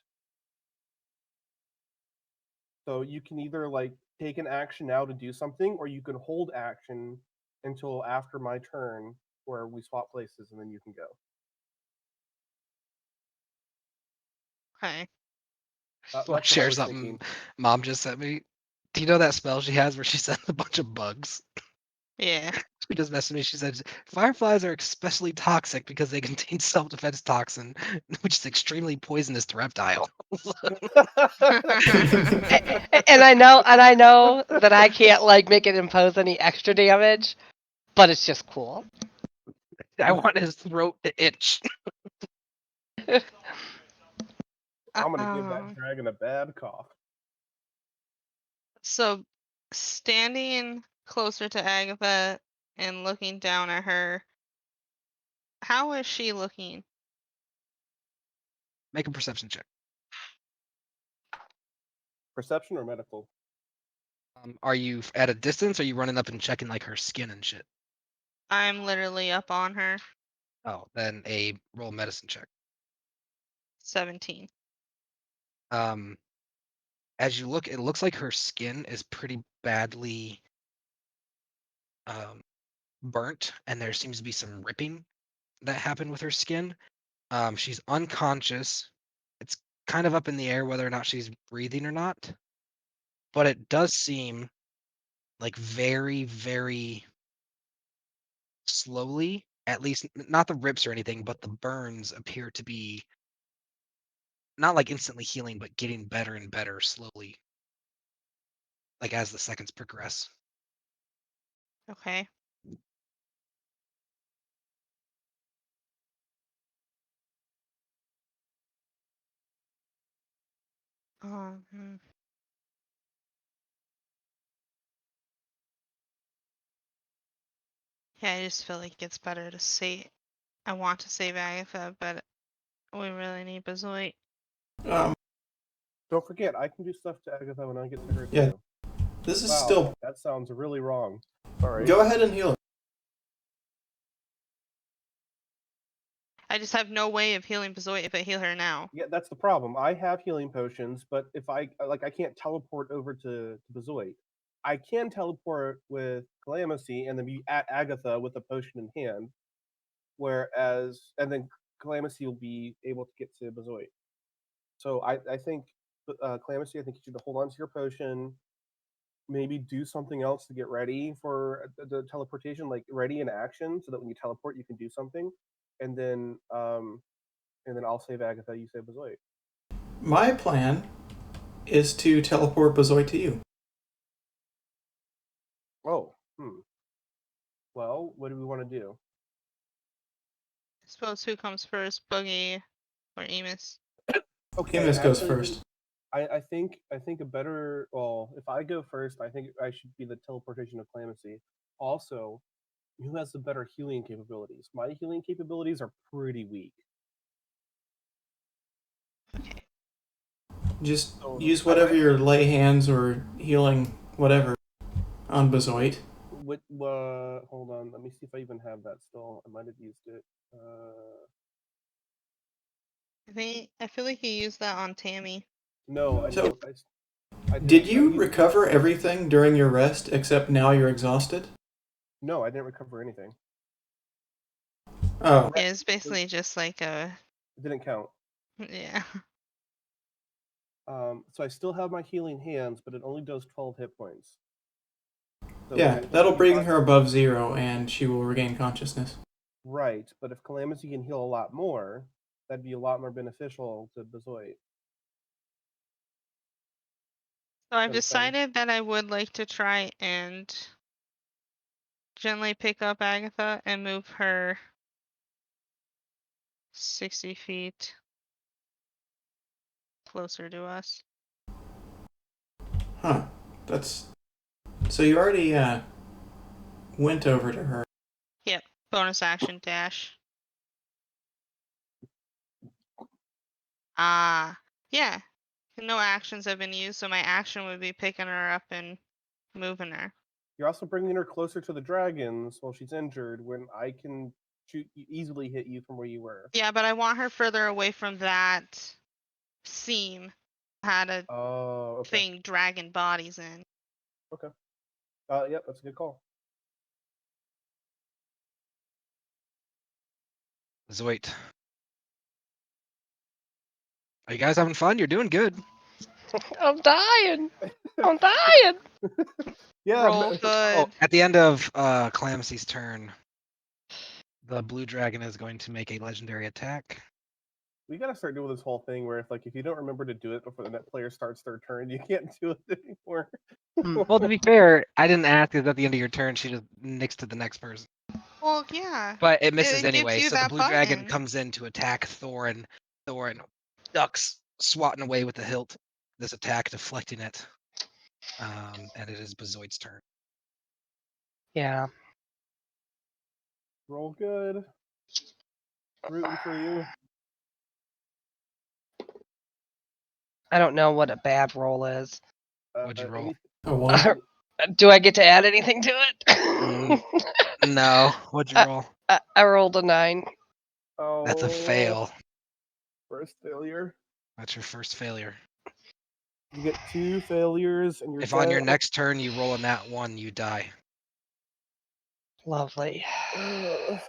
So you can either like take an action now to do something, or you can hold action until after my turn, where we swap places, and then you can go. Okay. That's Want what to I share was something thinking. Mom just sent me? Do you know that spell she has where she sends a bunch of bugs? Yeah. She just messaged me. She said, Fireflies are especially toxic because they contain self-defense toxin, which is extremely poisonous to reptiles. And I know that I can't like make it impose any extra damage, but it's just cool. I want his throat to itch. I'm gonna give that Um, dragon a bad cough. So standing closer to Agatha and looking down at her, how is she looking? Make a perception check. Perception or medical? Are you at a distance? Or are you running up and checking like her skin and shit? I'm literally up on her. Oh, then a roll medicine check. 17. As you look, it looks like her skin is pretty badly burnt, and there seems to be some ripping that happened with her skin. She's unconscious. It's kind of up in the air whether or not she's breathing or not, but it does seem like very, very slowly, at least not the rips or anything, but the burns appear to be not like instantly healing, but getting better and better slowly, like as the seconds progress. Okay. Hmm. Yeah, I just feel like it's better to save. I want to save Agatha, but we really need Bezoit. Don't forget, I can do stuff to Agatha when I get to her Yeah. too. This is Wow, still. that sounds really wrong. Sorry. Go ahead and heal her. I just have no way of healing Bezoit if I heal her now. Yeah, that's the problem. I have healing potions, but if I can't teleport over to Bezoit. I can teleport with Calamithy and then be at Agatha with a potion in hand, and then Calamithy will be able to get to Bezoit. So I think Calamithy, I think you should hold on to your potion, maybe do something else to get ready for the teleportation, like ready in action, so that when you teleport, you can do something, and then I'll save Agatha, you save Bezoit. My plan is to teleport Bezoit to you. Oh, Well, what do we want to do? I suppose who comes first, Boogie or Emus? Okay, Emus goes actually, first. I think a better. Well, if I go first, I think I should be the teleportation of Calamithy. Also, who has the better healing capabilities? My healing capabilities are pretty weak. Okay. Just So, use whatever your lay hands or healing whatever on Bezoit. Hold on, let me see if I even have that still. I might have used it. I feel like you used that on Tammy. No, I So, don't. I Did didn't. you recover everything during your rest except now you're exhausted? No, I didn't recover anything. Oh, Yeah, it's basically just like a. It didn't count. Yeah. So I still have my healing hands, but it only does 12 hit points. So yeah, if that'll you bring want- her above 0 and she will regain consciousness. Right, but if Calamity can heal a lot more, that'd be a lot more beneficial to Bezoit. So I've Understand? decided that I would like to try and gently pick up Agatha and move her 60 feet closer to us. Huh. That's. So you already went over to her. Yep. Bonus action dash. Yeah. No actions have been used, so my action would be picking her up and moving her. You're also bringing her closer to the dragons while she's injured, when I can easily hit you from where you were. Yeah, but I want her further away from that seam had a Oh, okay. thing dragging bodies in. Okay. Yep, that's a good call. Zoit. Are you guys having fun? You're doing good. I'm dying. I'm dying. Yeah. Roll but- good. Oh, at the end of Calamity's turn, the blue dragon is going to make a legendary attack. We gotta start doing this whole thing where if you don't remember to do it before the net player starts their turn, you can't do it anymore. Well, to be fair, I didn't ask it at the end of your turn. She just nicks to the next person. Well, yeah. But it misses gives anyway. you So the that blue dragon button. comes in to attack Thorin. Thorin ducks, swatting away with the hilt. This attack deflecting it. And it is Bezoit's turn. Yeah. Roll good. Rooting for you. I don't know what a bad roll is. What'd you roll? A one. Do I get to add anything to it? Mm. No. What'd you roll? I rolled a 9. Oh, That's a fail. First failure. That's your first failure. You get 2 failures, and you're If on your dead. next turn you roll a nat 1, you die. Lovely. And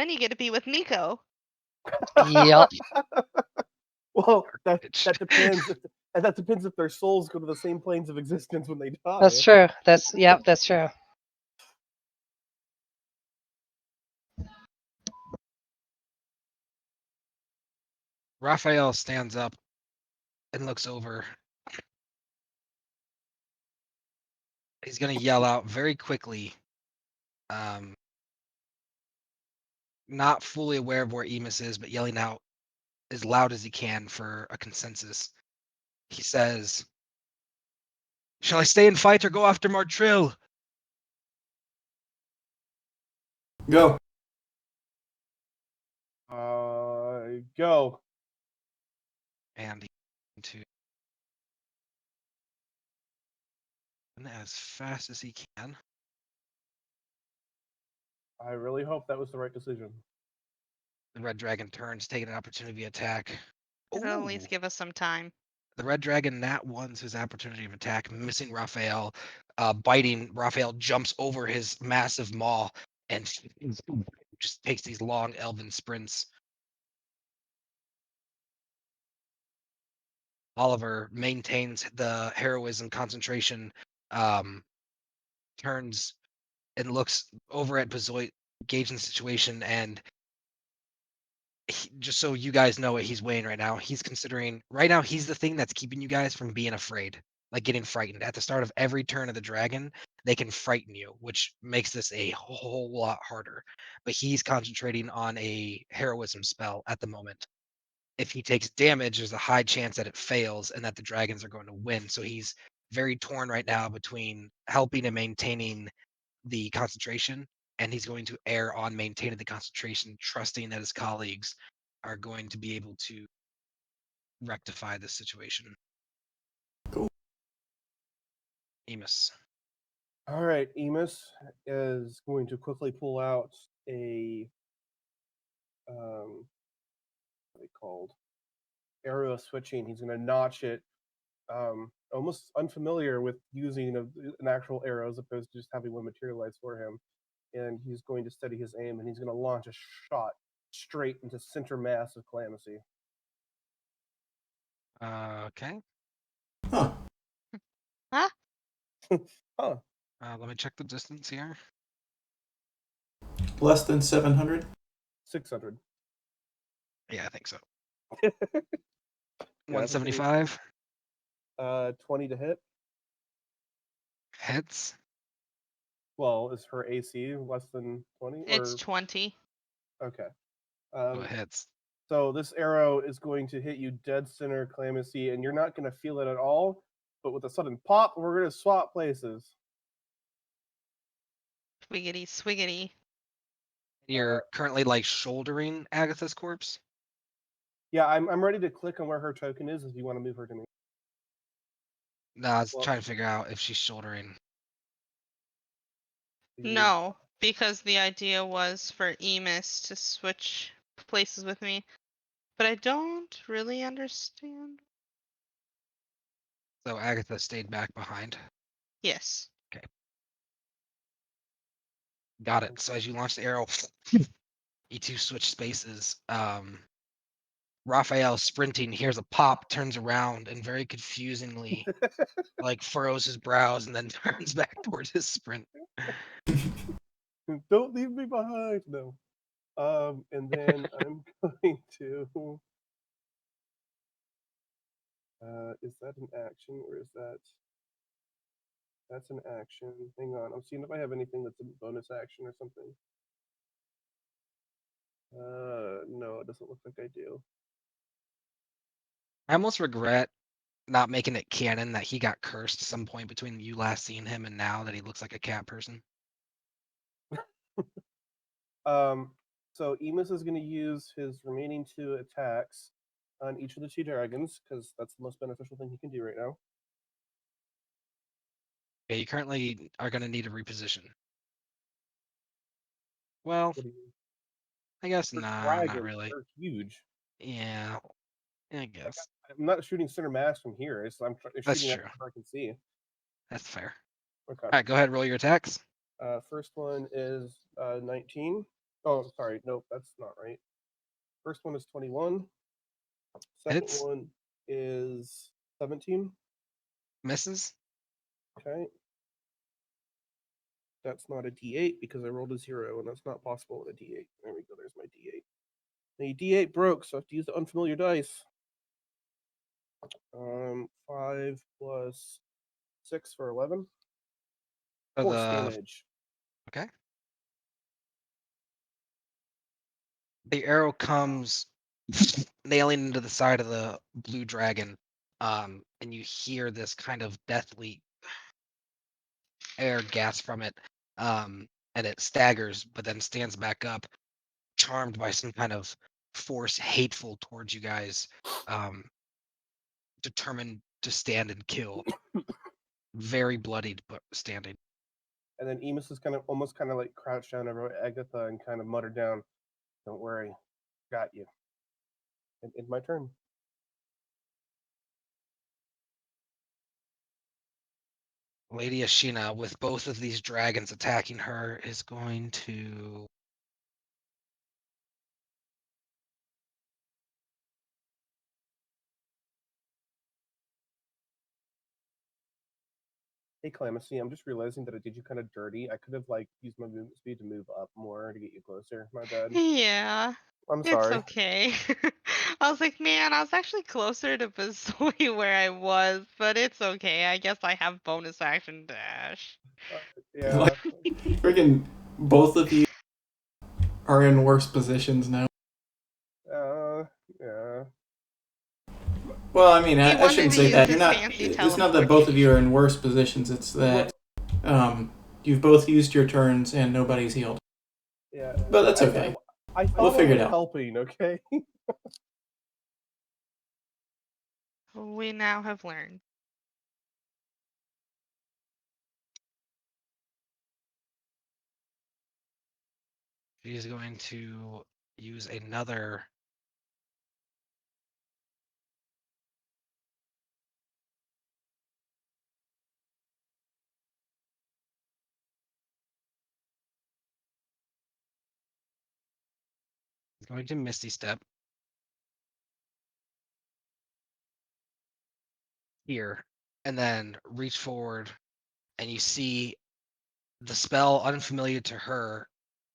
then you get to be with Nico. Yep. Well, that Bitch. depends. That depends if their souls go to the same planes of existence when they die. That's true. That's true. Raphael stands up and looks over. He's going to yell out very quickly, not fully aware of where Emus is, but yelling out as loud as he can for a consensus. He says, "Shall I stay and fight or go after Martrill?" Go. Go. And he to as fast as he can. I really hope that was the right decision. The red dragon turns, taking an opportunity attack. It'll at least Ooh. give us some time. The red dragon nat 1's his opportunity of attack, missing Raphael, biting. Raphael jumps over his massive maw and just takes these long elven sprints. Oliver maintains the heroism concentration, turns and looks over at Bezoit, gauging the situation, and just so you guys know what he's weighing right now, he's considering right now he's the thing that's keeping you guys from being afraid, like getting frightened. At the start of every turn of the dragon, they can frighten you, which makes this a whole lot harder. But he's concentrating on a heroism spell at the moment. If he takes damage, there's a high chance that it fails and that the dragons are going to win. So he's very torn right now between helping and maintaining the concentration, and he's going to err on maintaining the concentration, trusting that his colleagues are going to be able to rectify this situation. Cool. Emus. All right, Emus is going to quickly pull out a what are they called? Arrow switching. He's going to notch it. Almost unfamiliar with using an actual arrow as opposed to just having one materialize for him. And he's going to steady his aim, and he's going to launch a shot straight into center mass of Calamity. Okay. Huh. Huh? Huh. Let me check the distance here. less than 700? 600. Yeah, I think so. Yeah, I think we- 175 20 to hit. hits. Well, is her AC less than 20? It's Or 20. okay. Oh, it hits. So this arrow is going to hit you dead center, Clemency, and you're not going to feel it at all. But with a sudden pop, we're going to swap places. Swiggity, swiggity. You're currently like shouldering Agatha's corpse. Yeah, I'm ready to click on where her token is if you want to move her to me. No, I was Well- trying to figure out if she's shouldering. No, because the idea was for Emis to switch places with me. But I don't really understand. So Agatha stayed back behind. Yes. Got it. So as you launch the arrow, you two switch spaces. Raphael sprinting hears a pop, turns around, and very confusingly like furrows his brows and then turns back towards his sprint. Don't leave me behind. No. And then I'm going to. Is that an action or is that? That's an action. Hang on. I'm seeing if I have anything that's a bonus action or something. No, it doesn't look like I do. I almost regret not making it canon that he got cursed some point between you last seeing him and now that he looks like a cat person. So Emus is going to use his remaining 2 attacks on each of the 2 dragons because that's the most beneficial thing he can do right now. Okay, you currently are going to need a reposition. Well, What do you mean? I guess They're not dragons, really. They're huge. Yeah, I guess I'm not shooting center mass from here. I'm That's shooting at true. where I can see. That's fair. Okay. All right, go ahead, roll your attacks. First one is 19. Oh, sorry. Nope, that's not right. First one is 21. Second Hits. one is 17. Misses. Okay. That's not a D8 because I rolled a 0, and that's not possible with a D8. There we go. There's my D8. The D8 broke, so I have to use the unfamiliar dice. 5 plus 6 for 11. So Force the damage. arrow comes nailing into the side of the blue dragon, and you hear this kind of deathly air gas from it, and it staggers, but then stands back up, charmed by some kind of force hateful towards you guys, determined to stand and kill. Very bloodied, but standing. And then Emus is almost kind of like crouched down over Agatha and kind of muttered down, "Don't worry, got you." And it's my turn. Lady Ashina, with both of these dragons attacking her, is going to Hey, Clemency, I'm just realizing that I did you kind of dirty. I could have used my movement speed to move up more to get you closer. My bad. Yeah. I'm It's sorry. okay. I was like, man, I was actually closer to Bazoi where I was, but it's okay. I guess I have bonus action dash. Yeah. Freaking both of you are in worse positions now. Yeah. Well, I mean, I wanted shouldn't to say use that. his You're not. fancy It's not that both of you are in worse positions. It's that you've both used your turns and nobody's healed. Yeah. But that's okay. I thought We'll figure I it was out. helping, okay? We now have learned. she's going to use another going to Misty Step here, and then reach forward, and you see the spell unfamiliar to her.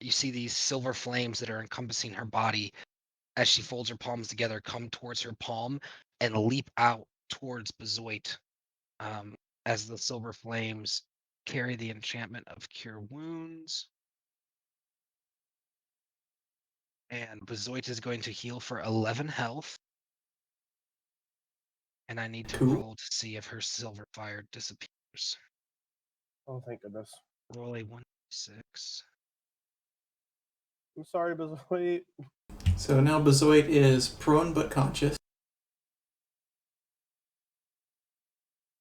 you see these silver flames that are encompassing her body as she folds her palms together, come towards her palm and leap out towards Bezoit, as the silver flames carry the enchantment of Cure Wounds. And Bezoit is going to heal for 11 health. And I need to Cool. roll to see if her silver fire disappears. Oh, thank goodness. Roll a 1d6. I'm sorry, Bezoit. So now Bezoit is prone but conscious,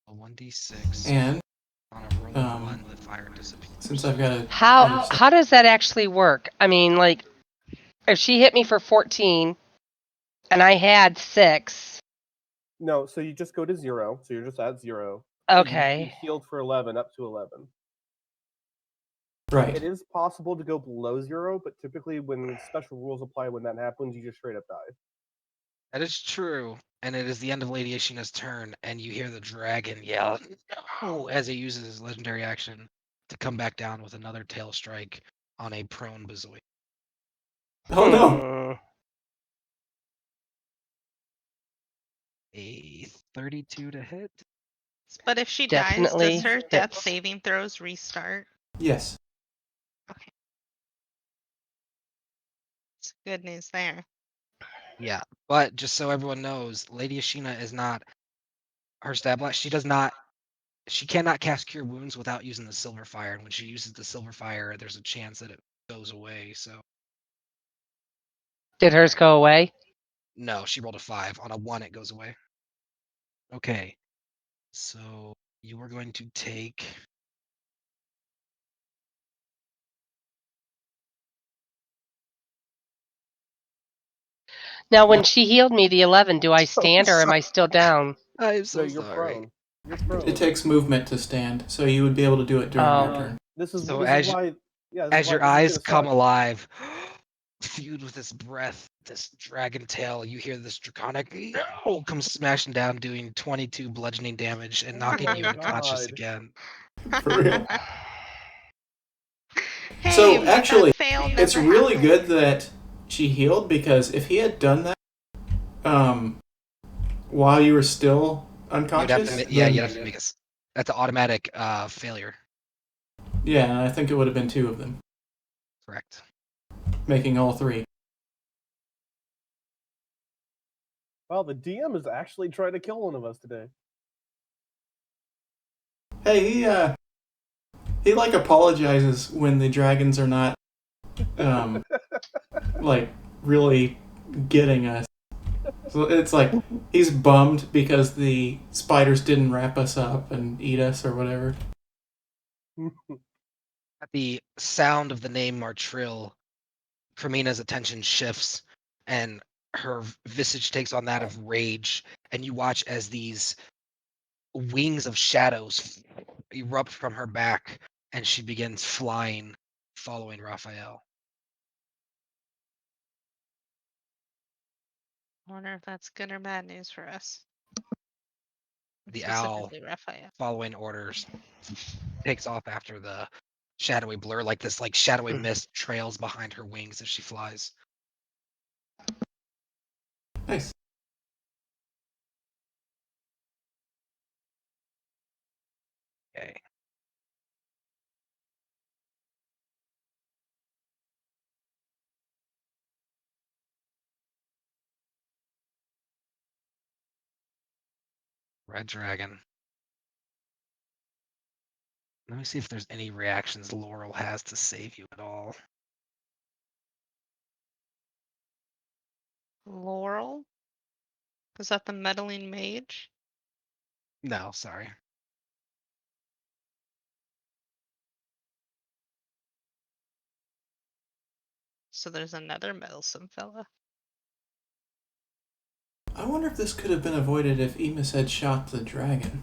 A 1d6. and On a roll of 1, the fire disappears. since I've got a How does that actually work? I mean, like, if she hit me for 14 and I had 6, No, so you just go to 0. So you're just at 0. okay. You healed for 11, up to 11. right. It is possible to go below 0, but typically when special rules apply when that happens, you just straight up die. That is true. And it is the end of Lady Ashina's turn, and you hear the dragon yell, "No!" as he uses his legendary action to come back down with another tail strike on a prone Bezoit. Oh no! Hmm. A 32 to hit. But if she Definitely dies, does her death hits. saving throws restart? Yes. It's good news there. Yeah, but just so everyone knows, Lady Ashina is not her stab blast. She cannot cast Cure Wounds without using the Silver Fire, and when she uses the Silver Fire, there's a chance that it goes away. So Did hers go away? no, she rolled a 5. On a 1, it goes away. Okay, so you are going to take. Now, when she healed me the 11, do I stand or am I still down? I'm so No, you're sorry. prone. You're prone. It takes movement to stand, so you would be able to do it during your Oh. turn. This is So this as is why. Yeah. This As is why your this is eyes gonna come suck. alive, fused with this breath, this dragon tail, you hear this draconic no come smashing down, doing 22 bludgeoning damage and Oh knocking my you unconscious God. again. For real. Hey, So, but actually, that fail It's never really happened. good that she healed, because if he had done that while you were still You'd have unconscious, to, then, you'd have to make us. That's an automatic failure. yeah, I think it would have been 2 of them, Correct. making all 3. Well, the DM is actually trying to kill one of us today. Hey, he like apologizes when the dragons are not like really getting us. So it's like he's bummed because the spiders didn't wrap us up and eat us or whatever. At the sound of the name Martrill, Cremina's attention shifts and her visage takes on that of rage, and you watch as these wings of shadows erupt from her back and she begins flying, following Raphael. I wonder if that's good or bad news for us. The owl, Specifically, Raphael. following orders, takes off after the shadowy blur, like this shadowy mist trails behind her wings as she flies. Nice. Okay. Red Dragon. Let me see if there's any reactions Laurel has to save you at all. Laurel? Is that the meddling mage? No, sorry. So there's another meddlesome fella. I wonder if this could have been avoided if Emus had shot the dragon.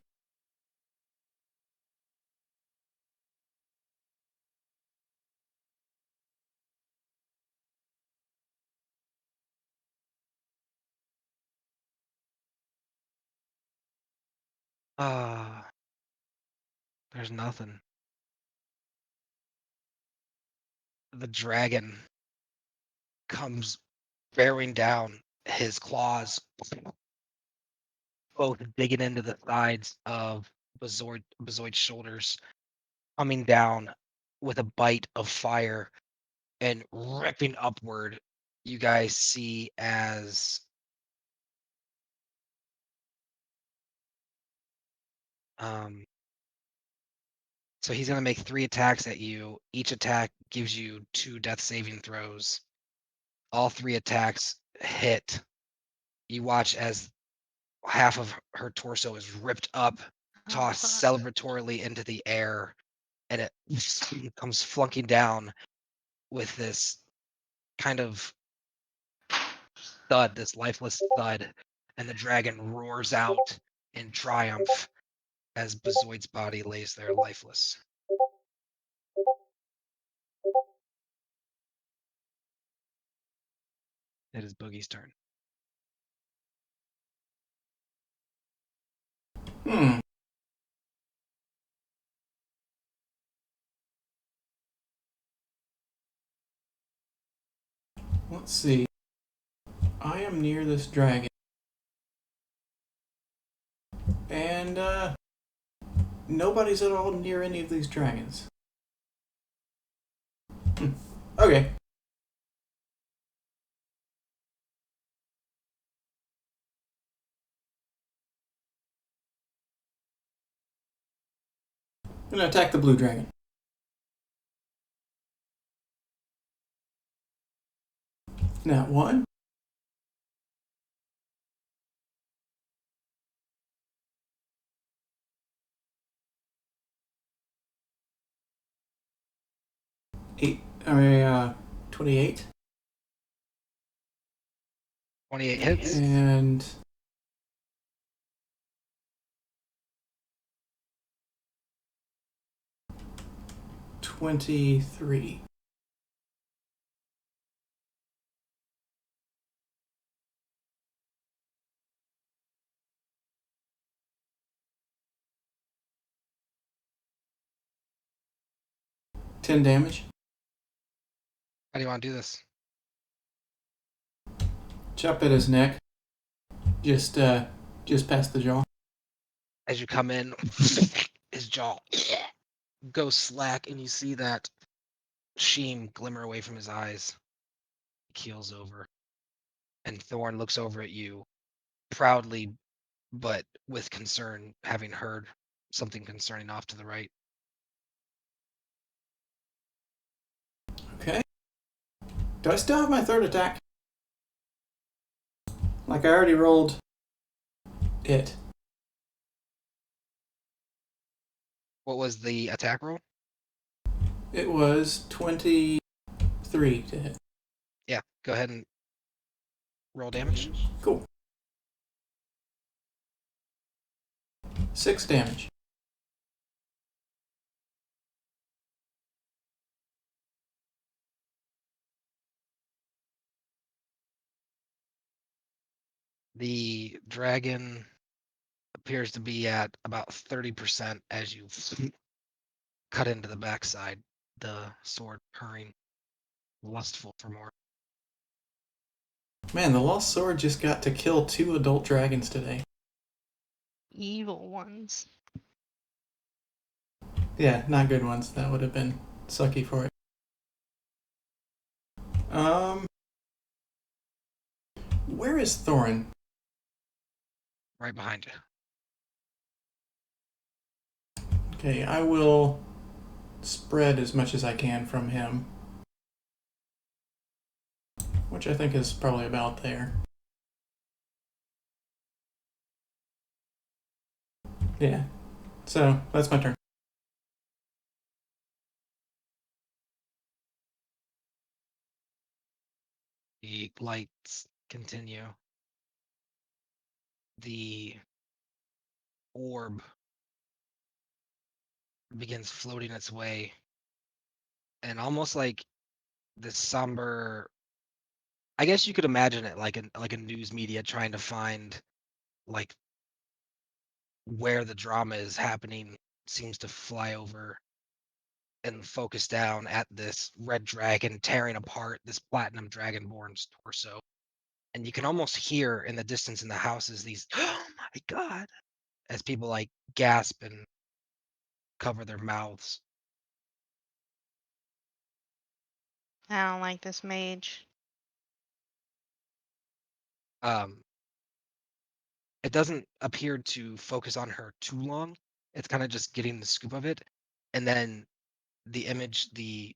There's nothing. the dragon comes bearing down, his claws both digging into the sides of Bazoid's shoulders, coming down with a bite of fire and ripping upward. You guys see as so he's gonna make 3 attacks at you. Each attack gives you 2 death saving throws. All 3 attacks hit. You watch as half of her torso is ripped up, tossed celebratorily into the air, and it comes flunking down with this kind of thud, this lifeless thud, and the dragon roars out in triumph as Bazoid's body lays there lifeless. It is Boogie's turn. Let's see. I am near this dragon. And, nobody's at all near any of these dragons. Okay. I'm gonna attack the blue dragon. Now, 1. Eight, 28. 28 hits. And 23. Ten damage. How do you want to do this? Chop at his neck. Just past the jaw. As you come in, his jaw goes slack, and you see that sheen glimmer away from his eyes. He keels over, and Thorn looks over at you, proudly, but with concern, having heard something concerning off to the right. Okay. Do I still have my 3rd attack? Like I already rolled it. What was the attack roll? It was 23 to hit. Yeah, go ahead and roll damage. Cool. 6 damage. The dragon appears to be at about 30% as you cut into the backside, the sword purring, lustful for more. Man, the Lost Sword just got to kill 2 adult dragons today. Evil ones. Yeah, not good ones. That would have been sucky for it. Where is Thorin? Right behind you. Okay, I will spread as much as I can from him. Which I think is probably about there. Yeah. So, that's my turn. The lights continue. The orb begins floating its way, and almost like this somber, I guess you could imagine it like a news media trying to find like where the drama is happening, seems to fly over and focus down at this red dragon tearing apart this platinum dragonborn's torso. And you can almost hear in the distance in the houses these, oh my god, as people like gasp and cover their mouths. I don't like this mage. It doesn't appear to focus on her too long. It's kind of just getting the scoop of it. And then the image, the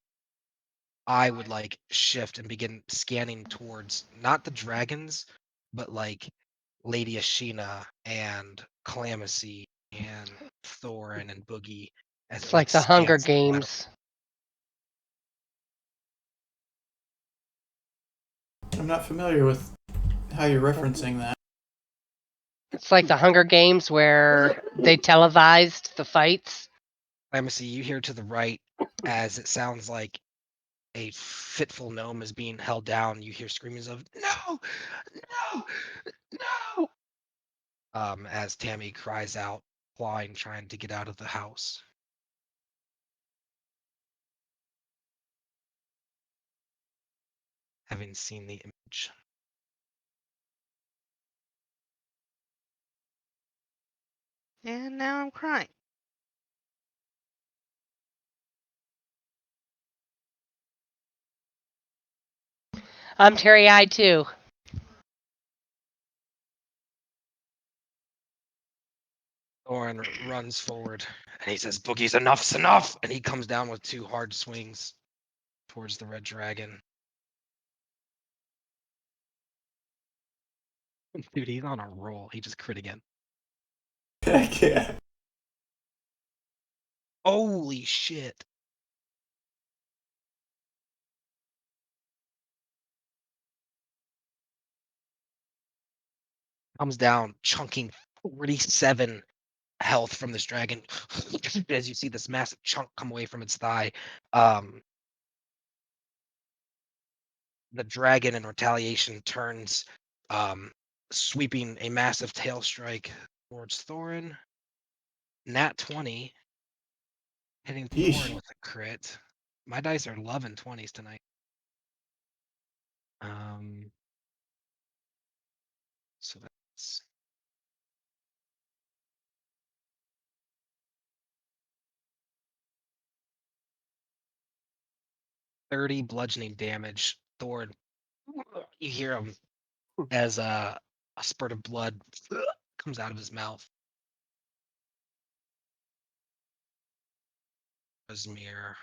eye would like shift and begin scanning towards not the dragons, but like Lady Ashina and Calamacy and Thorin and Boogie. As It's it, like the Hunger scans them out. Games. I'm not familiar with how you're referencing that. It's like the Hunger Games where they televised the fights. Calamacy, you hear to the right as it sounds like a fitful gnome is being held down. You hear screamings of no, no, no. As Tammy cries out, clawing, trying to get out of the house. Having seen the image. And now I'm crying. I'm teary-eyed too. Thorin runs forward and he says, Boogie's enough's enough! And he comes down with 2 hard swings towards the red dragon. Dude, he's on a roll. He just crit again. Heck yeah. Holy shit. Comes down, chunking 47 health from this dragon as you see this massive chunk come away from its thigh. The dragon in retaliation turns, sweeping a massive tail strike towards Thorin. Nat 20, hitting Yeesh. Thorin with a crit. My dice are loving 20s tonight. So that's 30 bludgeoning damage. Thorin, you hear him as a spurt of blood comes out of his mouth. Rosmir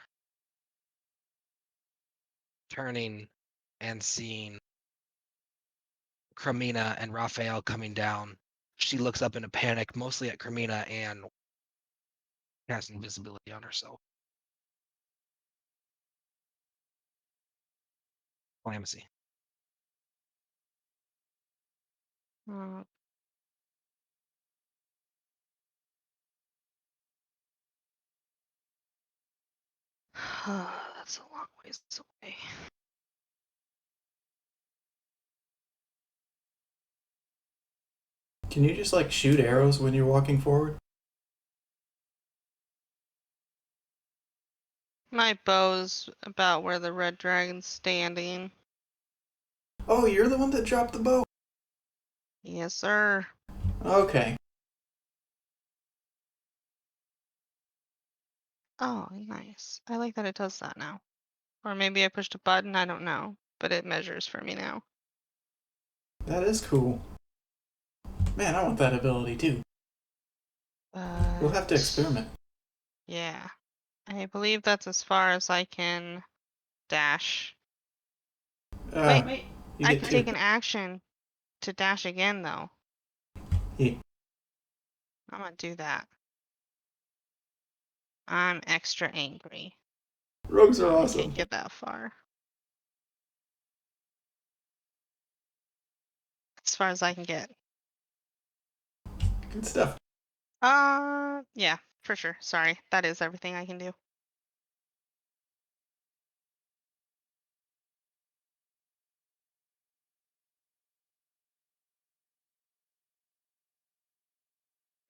turning and seeing Cremina and Raphael coming down. She looks up in a panic, mostly at Cremina, and casts invisibility on herself. Calamacy. Oh. That's a long ways away. Can you just like shoot arrows when you're walking forward? My bow's about where the red dragon's standing. Oh, you're the one that dropped the bow? Yes, sir. Okay. Oh, nice. I like that it does that now. Or maybe I pushed a button, I don't know. But it measures for me now. That is cool. Man, I want that ability too. We'll have to experiment. Yeah. I believe that's as far as I can dash. Wait. You I get can 2. take an action to dash again, though. Yeah. I'm gonna do that. I'm extra angry. Rogues are I awesome. can't get that far. As far as I can get. Good stuff. Yeah, for sure. Sorry. That is everything I can do.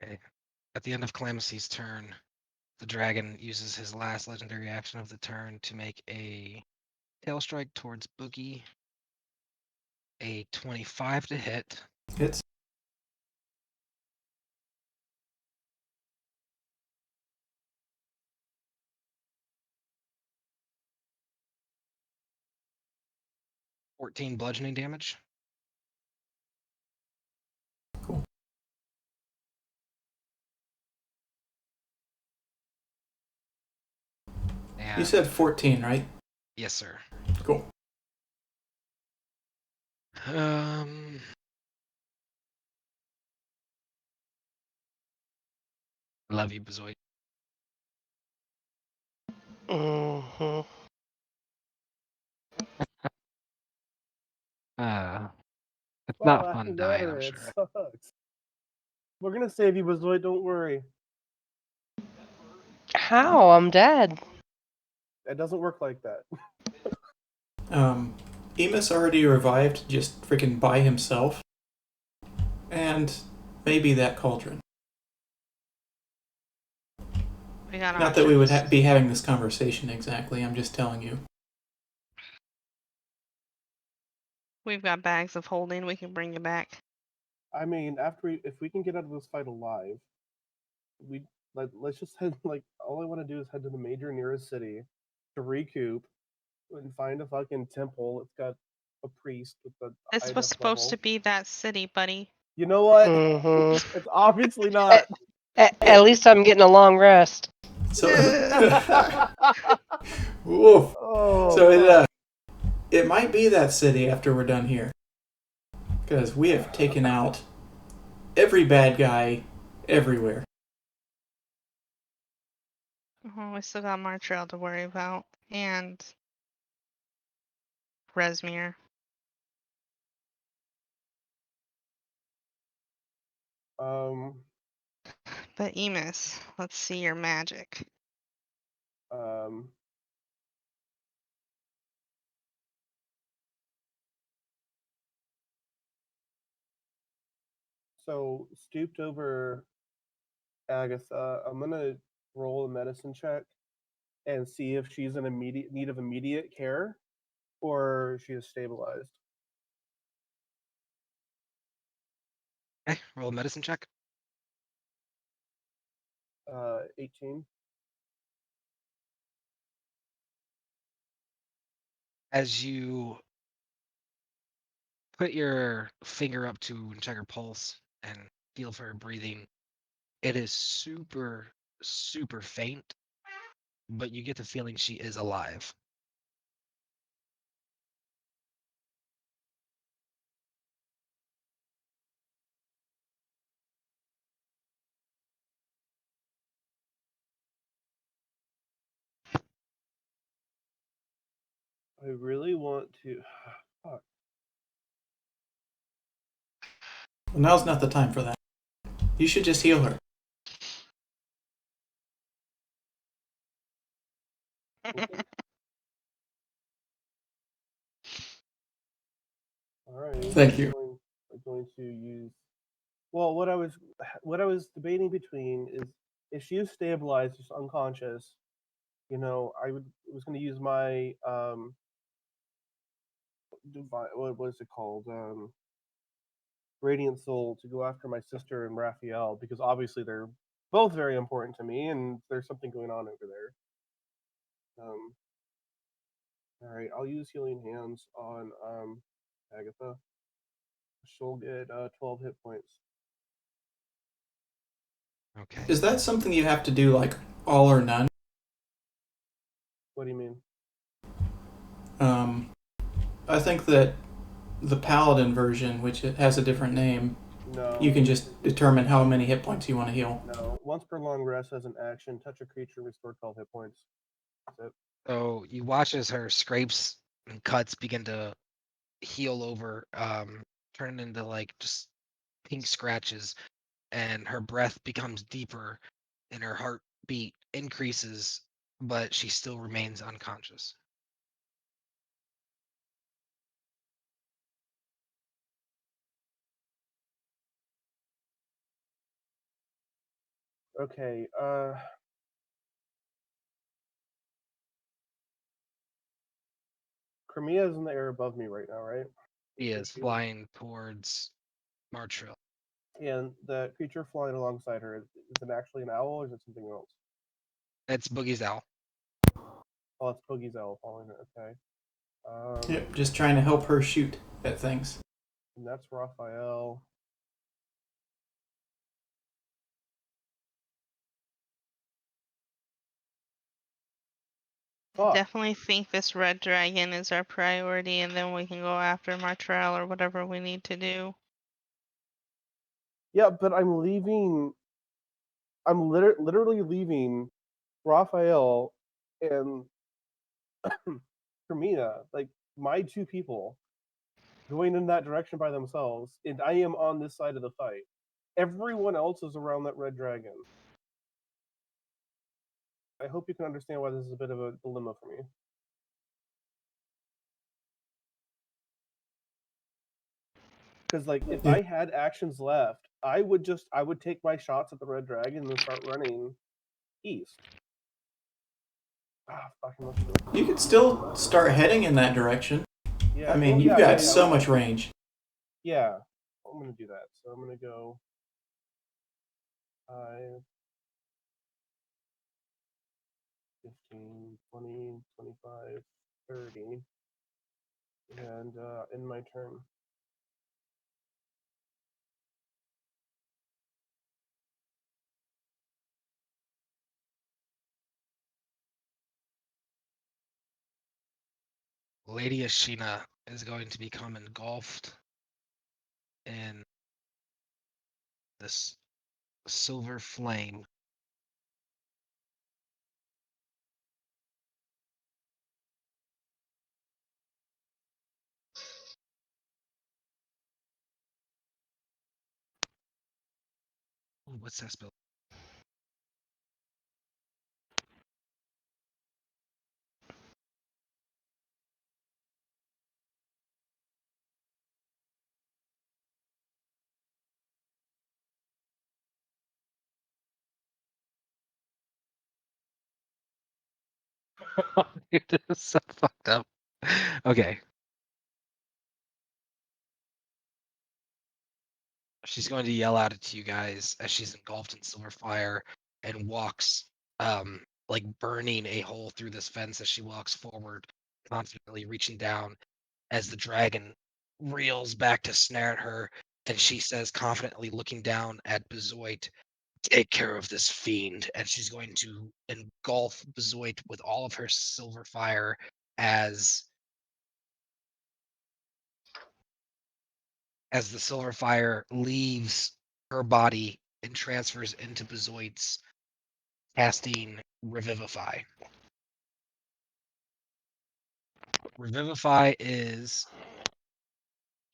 Okay. At the end of Calamacy's turn, the dragon uses his last legendary action of the turn to make a tail strike towards Boogie. A 25 to hit. Hits. $14 bludgeoning damage. Cool. And You said 14, right? yes, sir. Cool. Love you, Bazoid. Mhm. It's Well, not that fun doesn't dying, matter. I'm It sure. sucks. We're gonna save you, Bazoid. Don't worry. How? I'm dead. It doesn't work like that. Emus already revived just freaking by himself. And maybe that cauldron. We got Not that we would options. be having this conversation exactly, I'm just telling you. We've got bags of holding. We can bring you back. I mean, if we can get out of this fight alive, let's just head. Like, all I want to do is head to the major nearest city to recoup and find a fucking temple. It's got a priest with the This high was enough supposed level. to be that city, buddy. You know what? Mhm. It's obviously not. At least I'm getting a long rest. So, Woof. Oh, So fuck. it might be that city after we're done here, because we have taken out every bad guy everywhere. We still got Martrail to worry about. And Resmir. But Emus, let's see your magic. Um, so stooped over Agatha, I'm gonna roll a medicine check and see if she's in immediate need of immediate care or she is stabilized. Okay, roll a medicine check. 18. As you put your finger up to check her pulse and feel for her breathing, it is super, super faint, but you get the feeling she is alive. I really want to. Fuck. Well, now's not the time for that. You should just heal her. All right. Thank you. I'm going to use. Well, what I was debating between is if she is stabilized, just unconscious. I was going to use my what was it called? Radiant Soul to go after my sister and Raphael because obviously they're both very important to me and there's something going on over there. All right, I'll use Healing Hands on Agatha. She'll get 12 hit points. Okay. Is that something you have to do like all or none? What do you mean? I think that the Paladin version, which it has a different name, No. you can just determine how many hit points you want to heal. No. Once per long rest as an action, touch a creature, restore 12 hit points. That's it. So you watch as her scrapes and cuts begin to heal over, turn into like just pink scratches, and her breath becomes deeper and her heartbeat increases, but she still remains unconscious. Okay. Crimea is in the air above me right now, right? He is flying towards Martrell. And the creature flying alongside her, is it actually an owl or is it something else? It's Boogie's owl. Oh, it's Poogie's owl following her. Okay. Yep, just trying to help her shoot at things. And that's Raphael. Fuck. Definitely think this red dragon is our priority, and then we can go after Martrell or whatever we need to do. Yeah, but I'm leaving. I'm literally leaving Raphael and Crimea, like my two people, going in that direction by themselves, and I am on this side of the fight. Everyone else is around that red dragon. I hope you can understand why this is a bit of a dilemma for me. Because like if I had actions left, I would take my shots at the red dragon and start running east. Fucking let's do it. You could still start heading in that direction. Yeah, I mean, well, you've yeah, got so much range. Yeah, I'm gonna do that. So I'm gonna go 5, 15, 20, 25, 30, and in my turn. Lady Ashina is going to become engulfed in this silver flame. Ooh, what's that spell? Dude, this is so fucked up. Okay. She's going to yell out at you guys as she's engulfed in silver fire and walks, like burning a hole through this fence as she walks forward, confidently reaching down as the dragon reels back to snare at her, and she says confidently, looking down at Bezoit, "Take care of this fiend," and she's going to engulf Bezoit with all of her silver fire as the silver fire leaves her body and transfers into Bezoit's, casting Revivify. Revivify is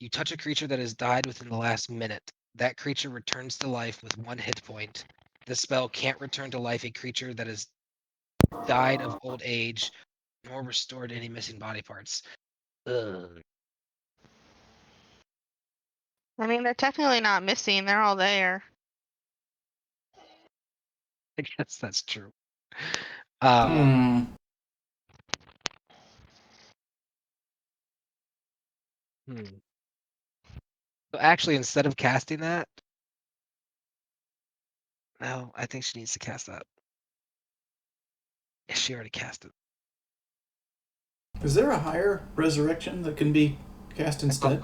you touch a creature that has died within the last minute. That creature returns to life with 1 hit point. This spell can't return to life a creature that has died of old age, nor restored any missing body parts. Ugh. I mean, they're technically not missing, they're all there. I guess that's true. Hmm. So actually, instead of casting that, no, I think she needs to cast that. Yeah, she already cast it. Is there a higher resurrection that can be cast instead?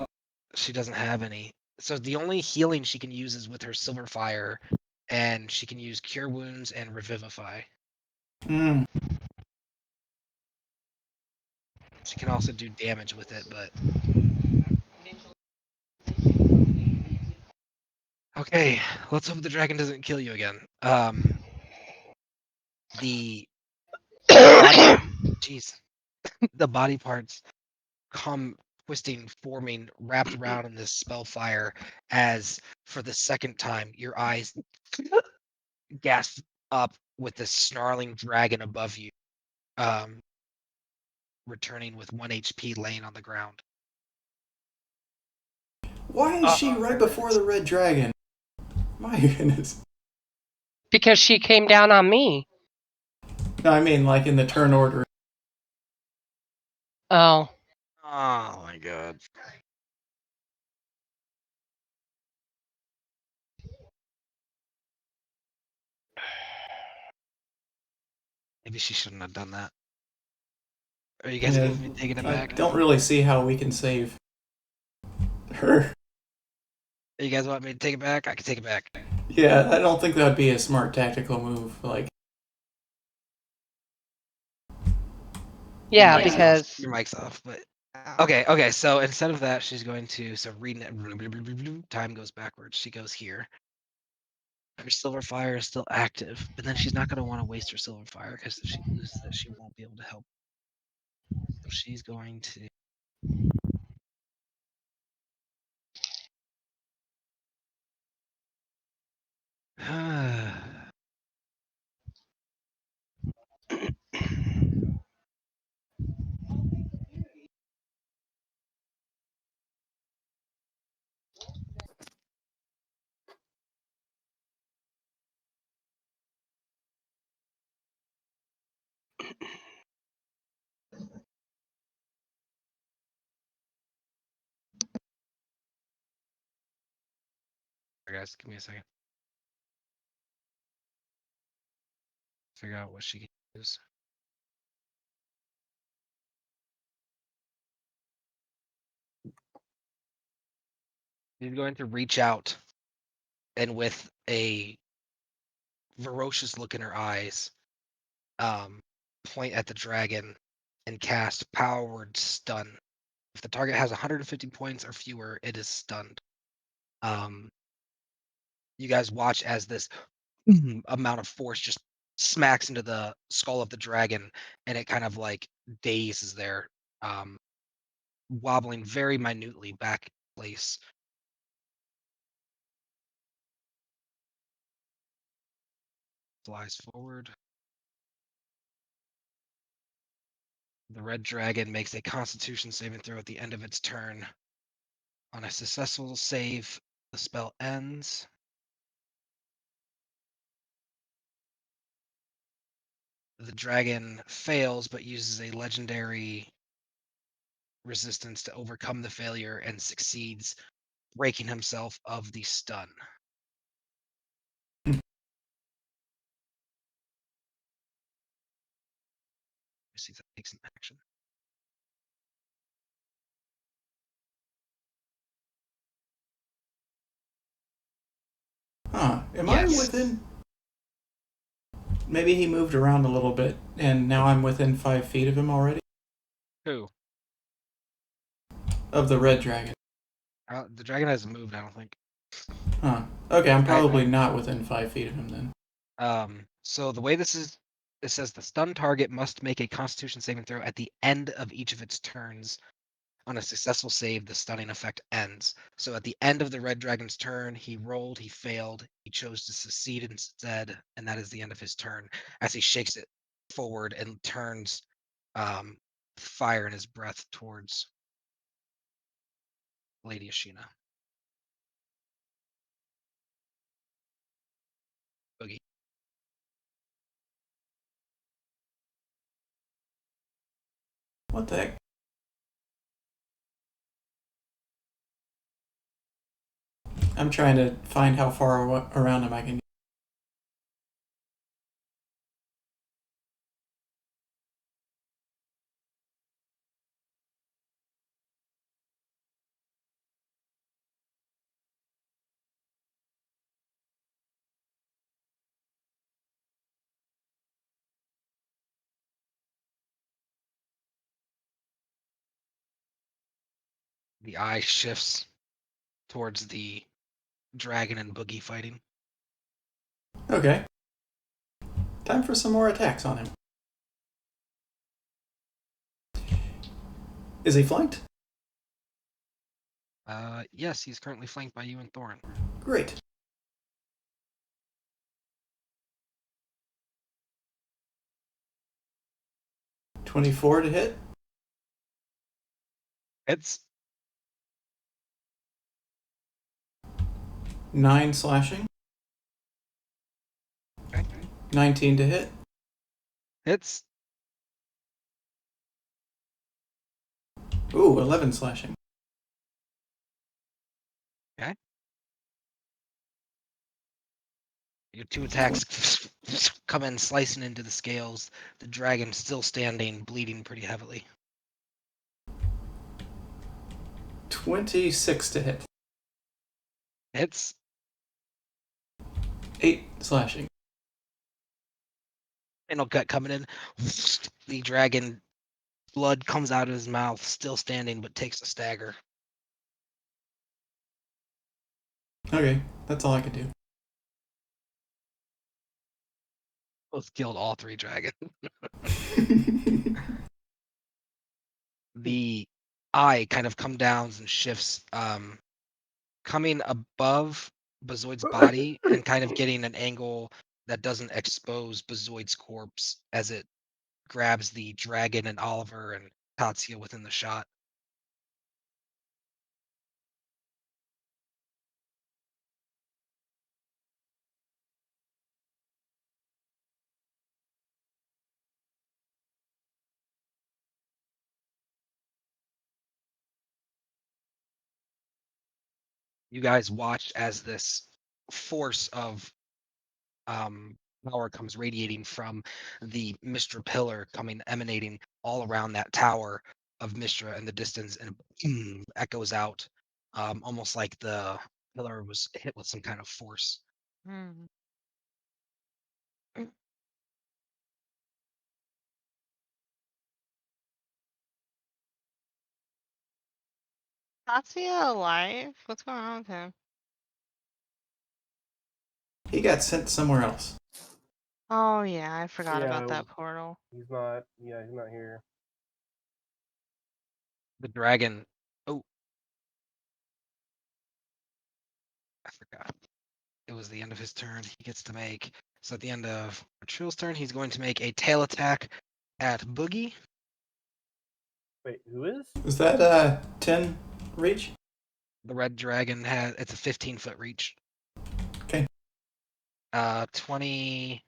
She doesn't have any. So the only healing she can use is with her silver fire, and she can use cure wounds and revivify. Hmm. She can also do damage with it, but okay, let's hope the dragon doesn't kill you again. The body, jeez, the body parts come twisting, forming, wrapped around in this spell fire as, for the second time, your eyes gasp up with this snarling dragon above you, returning with 1 HP laying on the ground. Why is she right before the red dragon? My goodness. Because she came down on me. No, I mean like in the turn order. Oh. Oh my god. Maybe she shouldn't have done that. Are you guys Yeah, going to be taking it I back? don't really see how we can save her. You guys want me to take it back? I can take it back. Yeah, I don't think that'd be a smart tactical move. Like, Yeah, Your mic's off. because Your mic's off. But Oh. okay. So instead of that, she's going to read time goes backwards. She goes here. Her silver fire is still active, but then she's not going to want to waste her silver fire because if she loses it, she won't be able to help. So she's going to. Guys, give me a second. Figure out what she can use. She's going to reach out and with a ferocious look in her eyes, point at the dragon and cast Power Word Stun. If the target has 150 points or fewer, it is stunned. You guys watch as this amount of force just smacks into the skull of the dragon, and it kind of like dazes there, wobbling very minutely back in place. Flies forward. The red dragon makes a Constitution saving throw at the end of its turn. On a successful save, the spell ends. The dragon fails, but uses a legendary resistance to overcome the failure and succeeds, breaking himself of the stun. See if that takes an action. am I Yes. within? Maybe he moved around a little bit, and now I'm within 5 feet of him already. Who? Of the red dragon. The dragon hasn't moved, I don't think. Huh. Okay, I'm probably not within 5 feet of him then. So the way this is, it says the stun target must make a Constitution saving throw at the end of each of its turns. On a successful save, the stunning effect ends. So at the end of the red dragon's turn, he rolled, he failed, he chose to succeed instead, and that is the end of his turn. As he shakes it forward and turns fire in his breath towards Lady Ashina. Boogie. What the heck? I'm trying to find how far around him I can. The eye shifts towards the dragon and Boogie fighting. Okay. Time for some more attacks on him. Is he flanked? Yes, he's currently flanked by you and Thorin. Great. $24 to hit. It's 9 slashing. okay. 19 to hit. It's Ooh, 11 slashing. Your two attacks come in slicing into the scales. The dragon still standing, bleeding pretty heavily. 26 to hit. Hits. 8 slashing. Final cut coming in. The dragon blood comes out of his mouth, still standing, but takes a stagger. Okay, that's all I could do. Both killed all three dragons. The eye kind of come down and shifts, coming above Bazoid's body and kind of getting an angle that doesn't expose Bazoid's corpse as it grabs the dragon and Oliver and Tatsuya within the shot. You guys watch as this force of power comes radiating from the Mistra pillar, emanating all around that tower of Mistra in the distance, and echoes out, almost like the pillar was hit with some kind of force. Hmm. Tatsuya alive? What's going on with him? He got sent somewhere else. Oh yeah, I forgot Yeah, about that portal. He's not. Yeah, he's not here. The dragon. Oh, I forgot. It was the end of his turn. He gets to make. So at the end of Trill's turn, he's going to make a tail attack at Boogie. Wait, who is? Is that 10 reach? The red dragon has it's a 15-foot reach. Okay. 27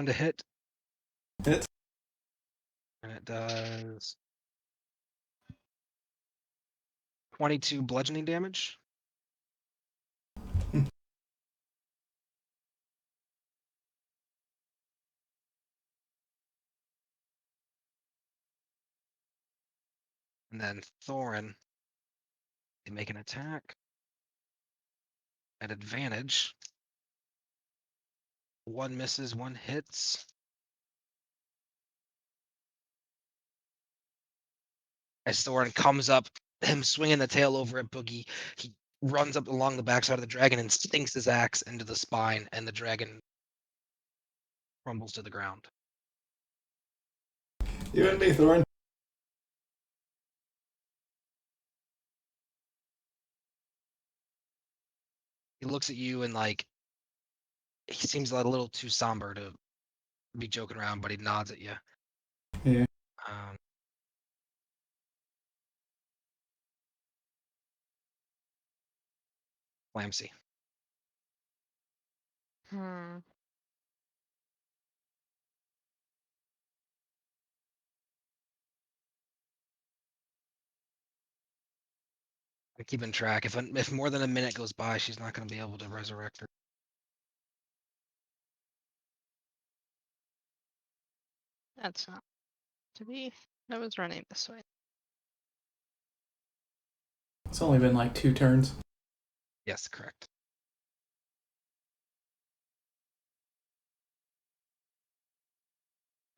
to hit. Hits. And it does 22 bludgeoning damage. Hmm. And then Thorin, they make an attack at advantage. One misses, one hits. As Thorin comes up, him swinging the tail over at Boogie, he runs up along the backside of the dragon and stinks his axe into the spine, and the dragon crumbles to the ground. You and me, Thorin. He looks at you and he seems a little too somber to be joking around, but he nods at you. Yeah. Clamsy. Hmm. I'm keeping track. If more than a minute goes by, she's not going to be able to resurrect her. That's not to be. I was running this way. It's only been like 2 turns. Yes, correct.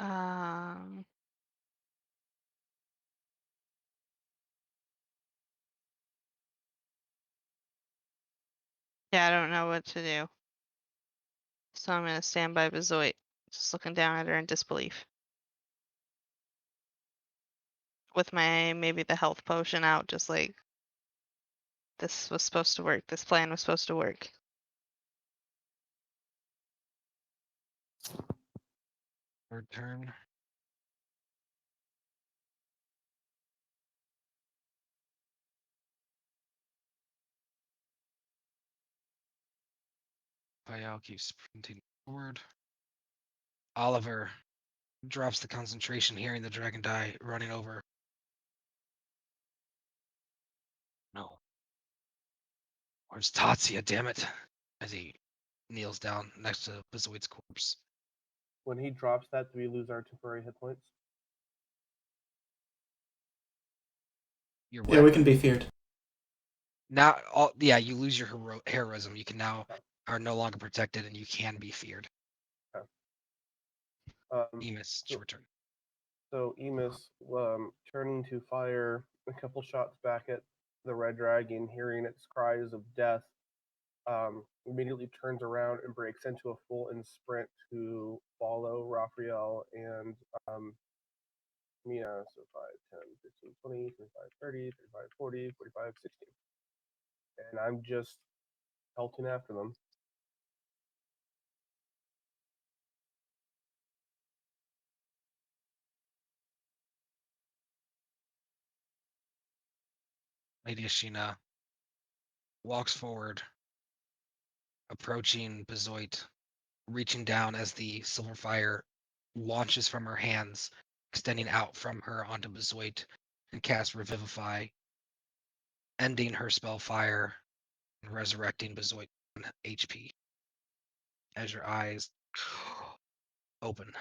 Um. Yeah, I don't know what to do. So I'm gonna stand by Bazoit, just looking down at her in disbelief. With my maybe the health potion out, just like this was supposed to work. This plan was supposed to work. Third turn. Fayal keeps sprinting forward. Oliver drops the concentration, hearing the dragon die running over. No. Where's Tatsia, damn it? As he kneels down next to Bezoid's corpse. When he drops that, do we lose our temporary hit points? You're Yeah, what? we can be feared. Now, yeah, you lose your heroism. You can now are no longer protected, and you can be feared. Emus, it's your turn. So Emus, turning to fire a couple shots back at the red dragon, hearing its cries of death, immediately turns around and breaks into a full-in sprint to follow Raphael and Mina. So 5, 10, 15, 20, 25, 30, 35, 40, 45, 60. And I'm just pelting after them. Lady Ashina walks forward, approaching Bezoit, reaching down as the silver fire launches from her hands, extending out from her onto Bezoit, and casts Revivify, ending her spell fire and resurrecting Bezoit on HP. As your eyes open.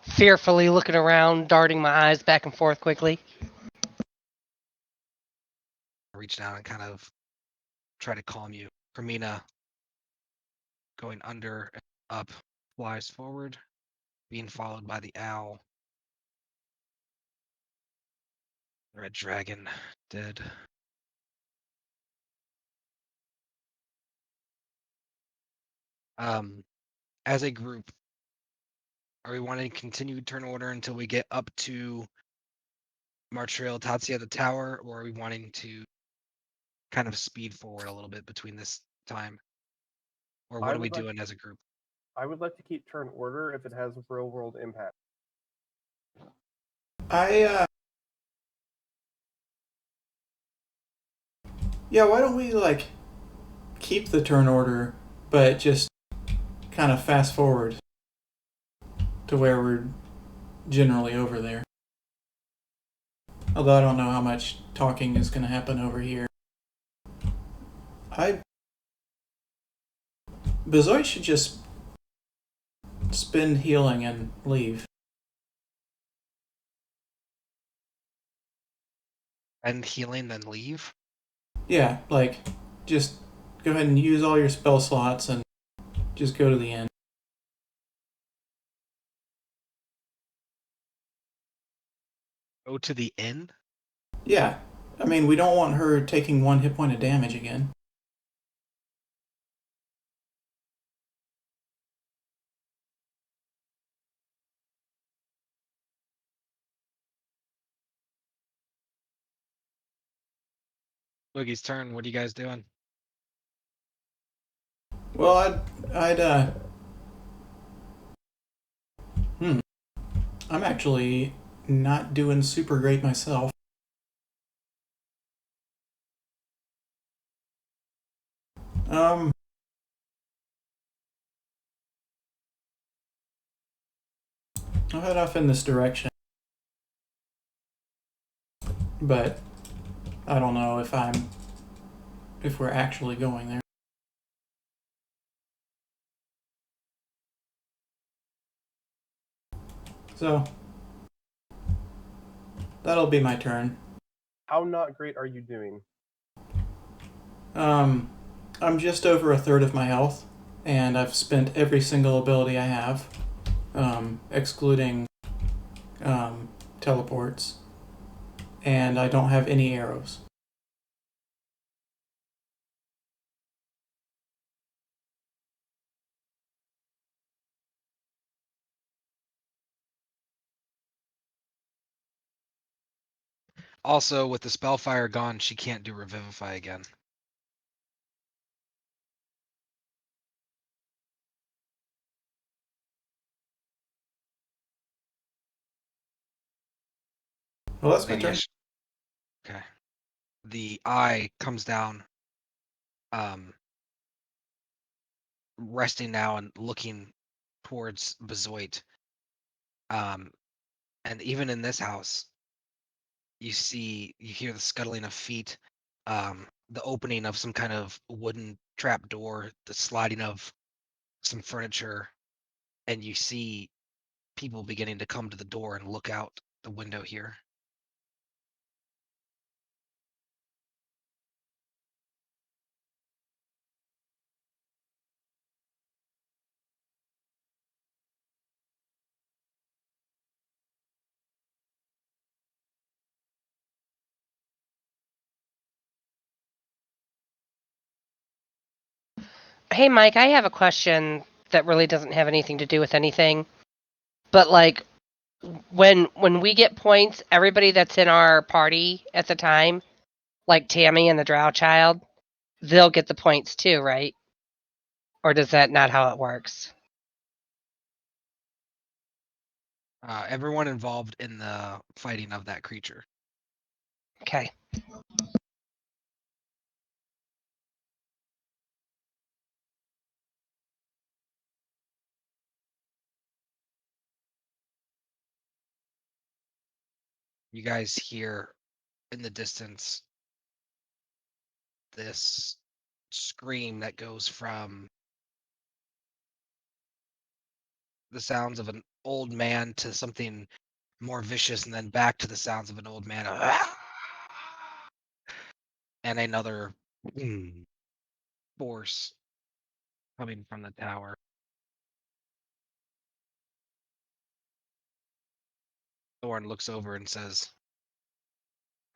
Fearfully looking around, darting my eyes back and forth quickly. Reach down and kind of try to calm you. Hermina, going under and up, flies forward, being followed by the owl. Red dragon, dead. As a group, are we wanting to continue turn order until we get up to Martrail Tatsia the tower, or are we wanting to kind of speed forward a little bit between this time? Or what are we doing as a group? I would like to keep turn order if it has real world impact. Yeah, why don't we keep the turn order, but just kind of fast forward to where we're generally over there. Although I don't know how much talking is going to happen over here. Bezoit should just spend healing and leave. And healing, then leave? Yeah, just go ahead and use all your spell slots and just go to the end. Go to the inn? Yeah, I mean, we don't want her taking 1 hit point of damage again. Boogie's turn. What are you guys doing? Well, I'm actually not doing super great myself. I'll head off in this direction. But I don't know if we're actually going there. So that'll be my turn. How not great are you doing? I'm just over 1/3 of my health, and I've spent every single ability I have, excluding teleports, and I don't have any arrows. Also, with the spellfire gone, she can't do Revivify again. Well, that's my turn. Okay. The eye comes down, resting now and looking towards Bezoit. And even in this house, you hear the scuttling of feet, the opening of some kind of wooden trap door, the sliding of some furniture, and you see people beginning to come to the door and look out the window here. Hey, Mike, I have a question that really doesn't have anything to do with anything. But like, when we get points, everybody that's in our party at the time, like Tammy and the Drow Child, they'll get the points too, right? Or does that not how it works? Everyone involved in the fighting of that creature. Okay. You guys hear in the distance this scream that goes from the sounds of an old man to something more vicious, and then back to the sounds of an old man. And another force coming from the tower. Thorn looks over and says,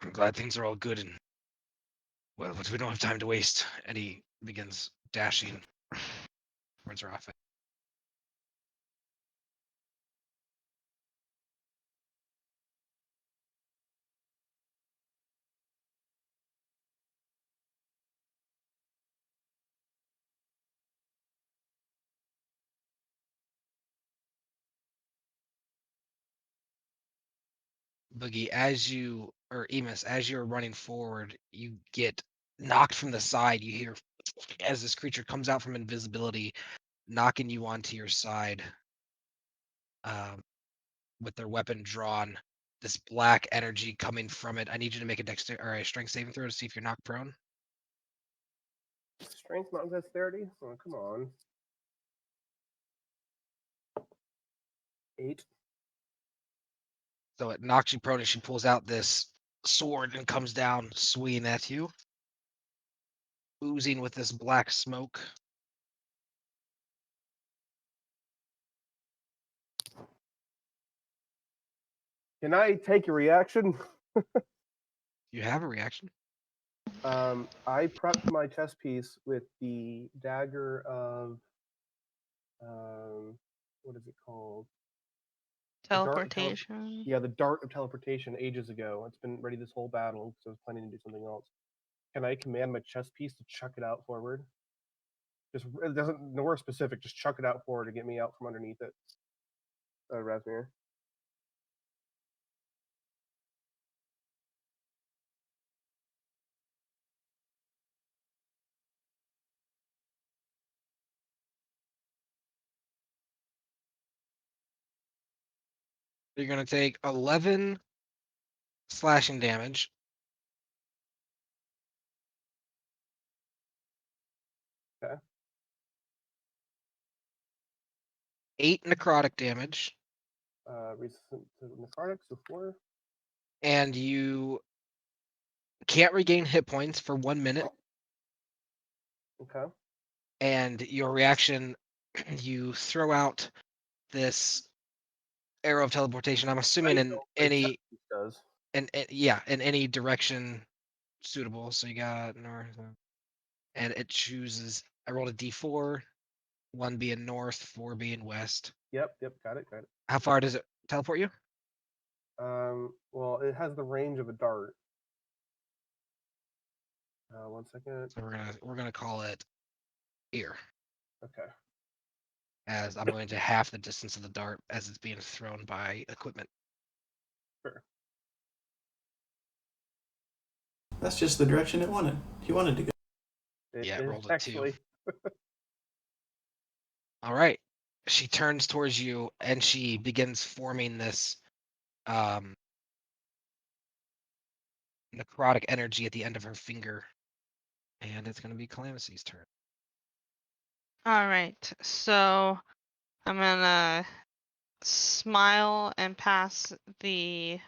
"I'm glad things are all good, and well, but we don't have time to waste." And he begins dashing towards Rafa. Boogie, Emus, as you're running forward, you get knocked from the side. You hear as this creature comes out from invisibility, knocking you onto your side, with their weapon drawn. This black energy coming from it. I need you to make a strength saving throw to see if you're knocked prone. Strength, not dexterity. Oh, come on. 8. So it knocks you prone, and she pulls out this sword and comes down, swinging at you, oozing with this black smoke. Can I take a reaction? You have a reaction. I prepped my chest piece with the dagger of what is it called? The dart of Teleportation. Yeah, the dart of teleportation ages ago. It's been ready this whole battle because I was planning to do something else. Can I command my chest piece to chuck it out forward? Just it doesn't nowhere specific. Just chuck it out forward to get me out from underneath it. Razmir. You're going to take 11 slashing damage. Okay. 8 necrotic damage. Resistant to necrotic, so 4. And you can't regain hit points for 1 minute. Okay. And your reaction, you throw out this arrow of teleportation. I'm assuming in any does. in any direction suitable. So you got north, and it chooses. I rolled a d4, 1 being north, 4 being west. Yep, got it. How far does it teleport you? Well, it has the range of a dart. 1 second. So we're gonna call it here, Okay. as I'm going to half the distance of the dart as it's being thrown by equipment. Sure. That's just the direction it wanted. He wanted to go. Yeah, It rolled a 2. actually. All right. She turns towards you and she begins forming this necrotic energy at the end of her finger. And it's going to be Calamity's turn. All right, so I'm gonna smile and pass the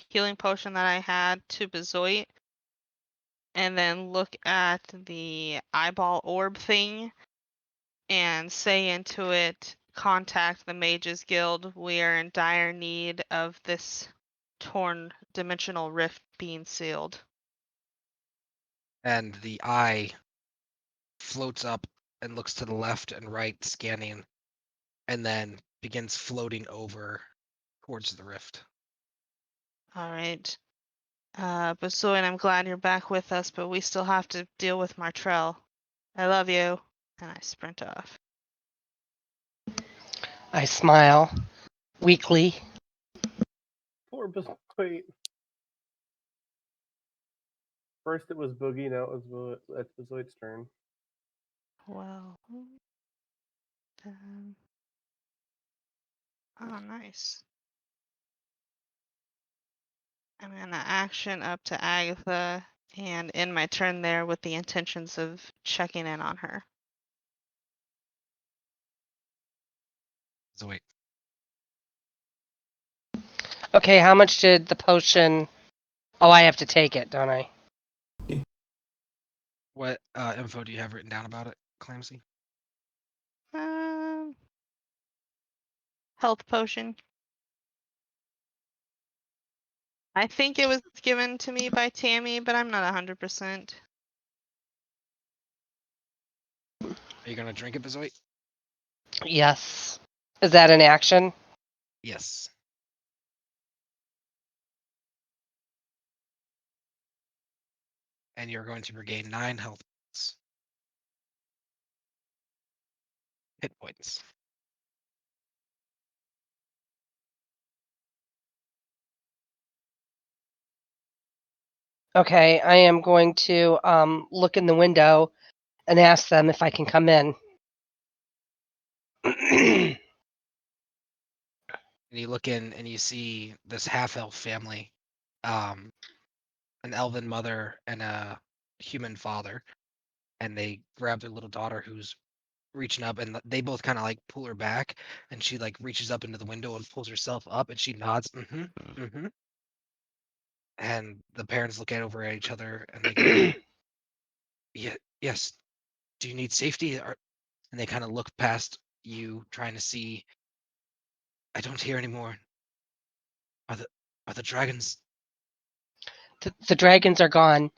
healing potion that I had to Bezoit, and then look at the eyeball orb thing and say into it, contact the Mages Guild. We are in dire need of this torn dimensional rift being sealed. And the eye floats up and looks to the left and right, scanning, and then begins floating over towards the rift. All right. Bezoit, I'm glad you're back with us, but we still have to deal with Martrell. I love you. And I sprint off. I smile weakly. Poor Bezoit. First it was Boogie, now it's Bezoit's turn. Well, then... Oh, nice. I'm gonna action up to Agatha and end my turn there with the intentions of checking in on her. So wait, Okay, how much did the potion? Oh, I have to take it, don't I? what info do you have written down about it, Clamsy? Um, health potion. I think it was given to me by Tammy, but I'm not 100%. Are you going to drink it, Bezoit? Yes. Is that an action? Yes. And you're going to regain 9 health points. Hit points. Okay, I am going to look in the window and ask them if I can come in. And you look in and you see this half-elf family, an elven mother and a human father, and they grab their little daughter who's reaching up, and they both kind of like pull her back, and she like reaches up into the window and pulls herself up, and she nods, and the parents look over at each other and they go, yeah, yes. Do you need safety? And they kind of look past you, trying to see. I don't hear anymore. Are the dragons? The dragons are gone,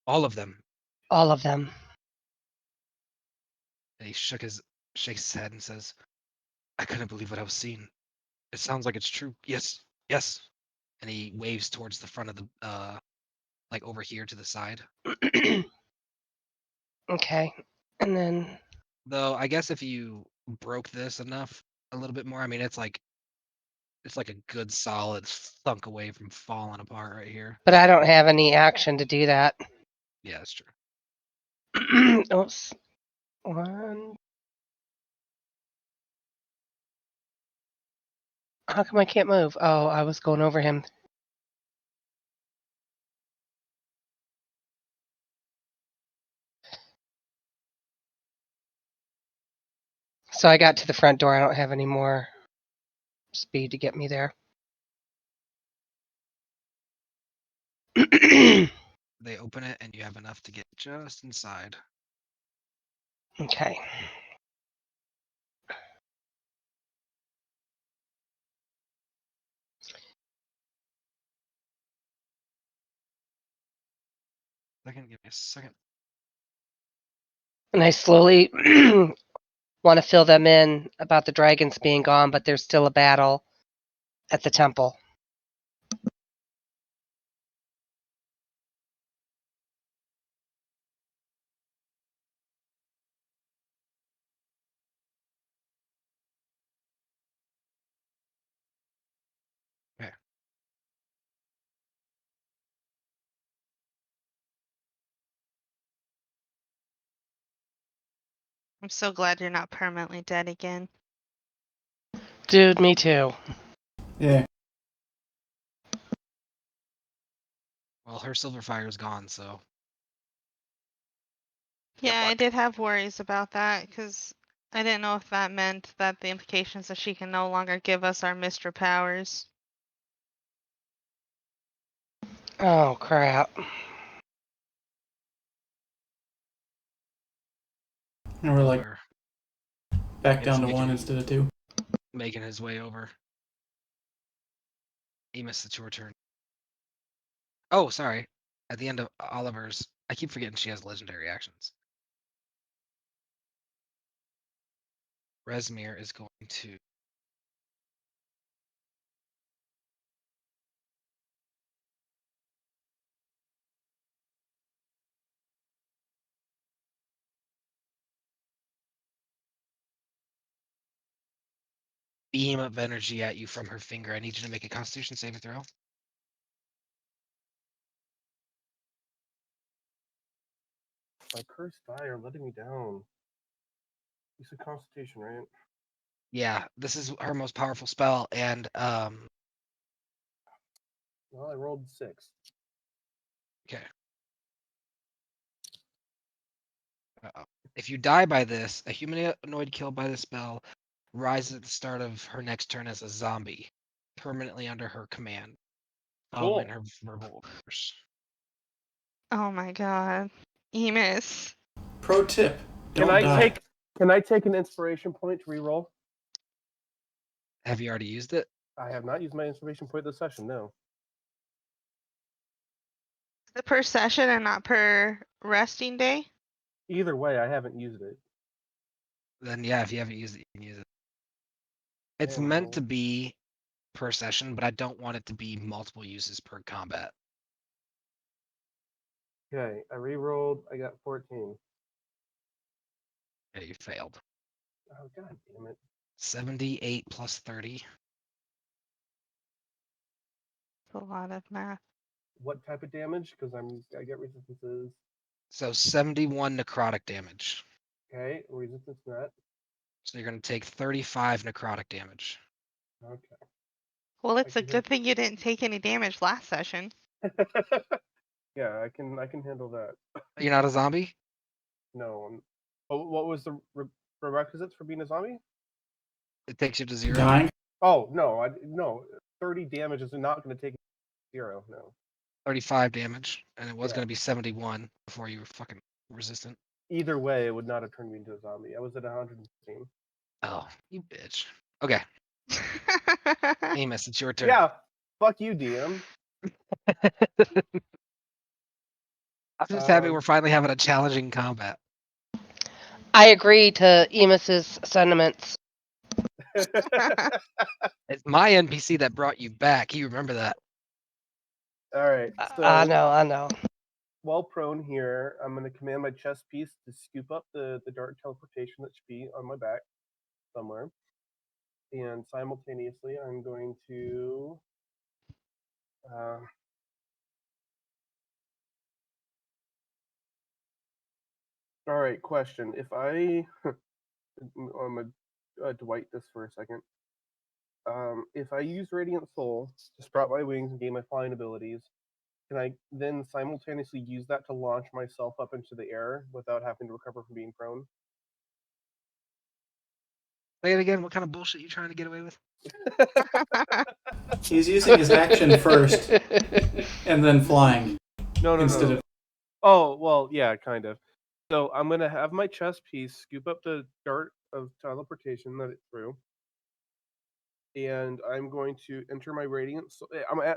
All of them? all of them. And he shakes his head and says, I couldn't believe what I was seeing. It sounds like it's true. Yes, yes. And he waves towards the front of the like over here to the side. Okay, and then Though I guess if you broke this enough a little bit more, I mean it's like a good solid thunk away from falling apart right here. but I don't have any action to do that. Yeah, that's true. Oops. One. How come I can't move? Oh, I was going over him. So I got to the front door. I don't have any more speed to get me there. They open it and you have enough to get just inside. Okay. Give me a second. And I slowly want to fill them in about the dragons being gone, but there's still a battle at the temple. Okay. I'm so glad you're not permanently dead again. Dude, me too. Yeah. Well, her silver fire is gone, so Yeah, I luck. did have worries about that because I didn't know if that meant that the implications that she can no longer give us our Mr. powers. Oh, crap. And we're like Or back It's down to making 1 it- instead of 2. making his way over. Emus, it's your turn. Oh, sorry. At the end of Oliver's, I keep forgetting she has legendary actions. Resmir is going to beam of energy at you from her finger. I need you to make a Constitution saving throw. My cursed die are letting me down. You said Constitution, right? Yeah, this is her most powerful spell, and Well, I rolled 6. okay. Uh-oh. If you die by this, a humanoid killed by the spell rises at the start of her next turn as a zombie, permanently under her command, following Cool. her verbal orders. Oh my god. Emus. Pro tip: don't Can I die. take an inspiration point to reroll? Have you already used it? I have not used my inspiration point this session. No. Is it per session and not per resting day? Either way, I haven't used it. Then yeah, if you haven't used it, you can use it. It's Damn, meant to roll. be per session, but I don't want it to be multiple uses per combat. Okay, I re-rolled. I got 14. Yeah, you failed. Oh god damn it! 78 plus 30. It's a lot of math. What type of damage? Because I get resistances. So 71 necrotic damage. Okay, resistance net. So you're going to take 35 necrotic damage. Okay. Well, it's a can good thing you didn't take any damage last session. Yeah, I can handle that. You're not a zombie? No. Oh, what was the prerequisites for being a zombie? It takes you to 0. Dying? Oh no, no. 30 damage is not going to take 0. No. 35 damage, and it was Yeah. going to be 71 before you were fucking resistant. Either way, it would not have turned me into a zombie. I was at 115. Oh, you bitch. Okay, Amos, it's your turn. Yeah. Fuck you, DM. I'm just happy Um, we're finally having a challenging combat. I agree to Emus's sentiments. It's my NPC that brought you back. You remember that. All right. So I know. while prone here, I'm going to command my chest piece to scoop up the dart teleportation that should be on my back somewhere. And simultaneously, I'm going to all right, question. If I I'm gonna Dwight this for a second. If I use Radiant Soul to sprout my wings and gain my flying abilities, can I then simultaneously use that to launch myself up into the air without having to recover from being prone? Say it again. What kind of bullshit you trying to get away with? He's using his action first and then flying No. instead of. Oh, well, yeah, kind of. So I'm going to have my chest piece scoop up the dart of teleportation that it threw. And I'm going to enter my Radiant Soul.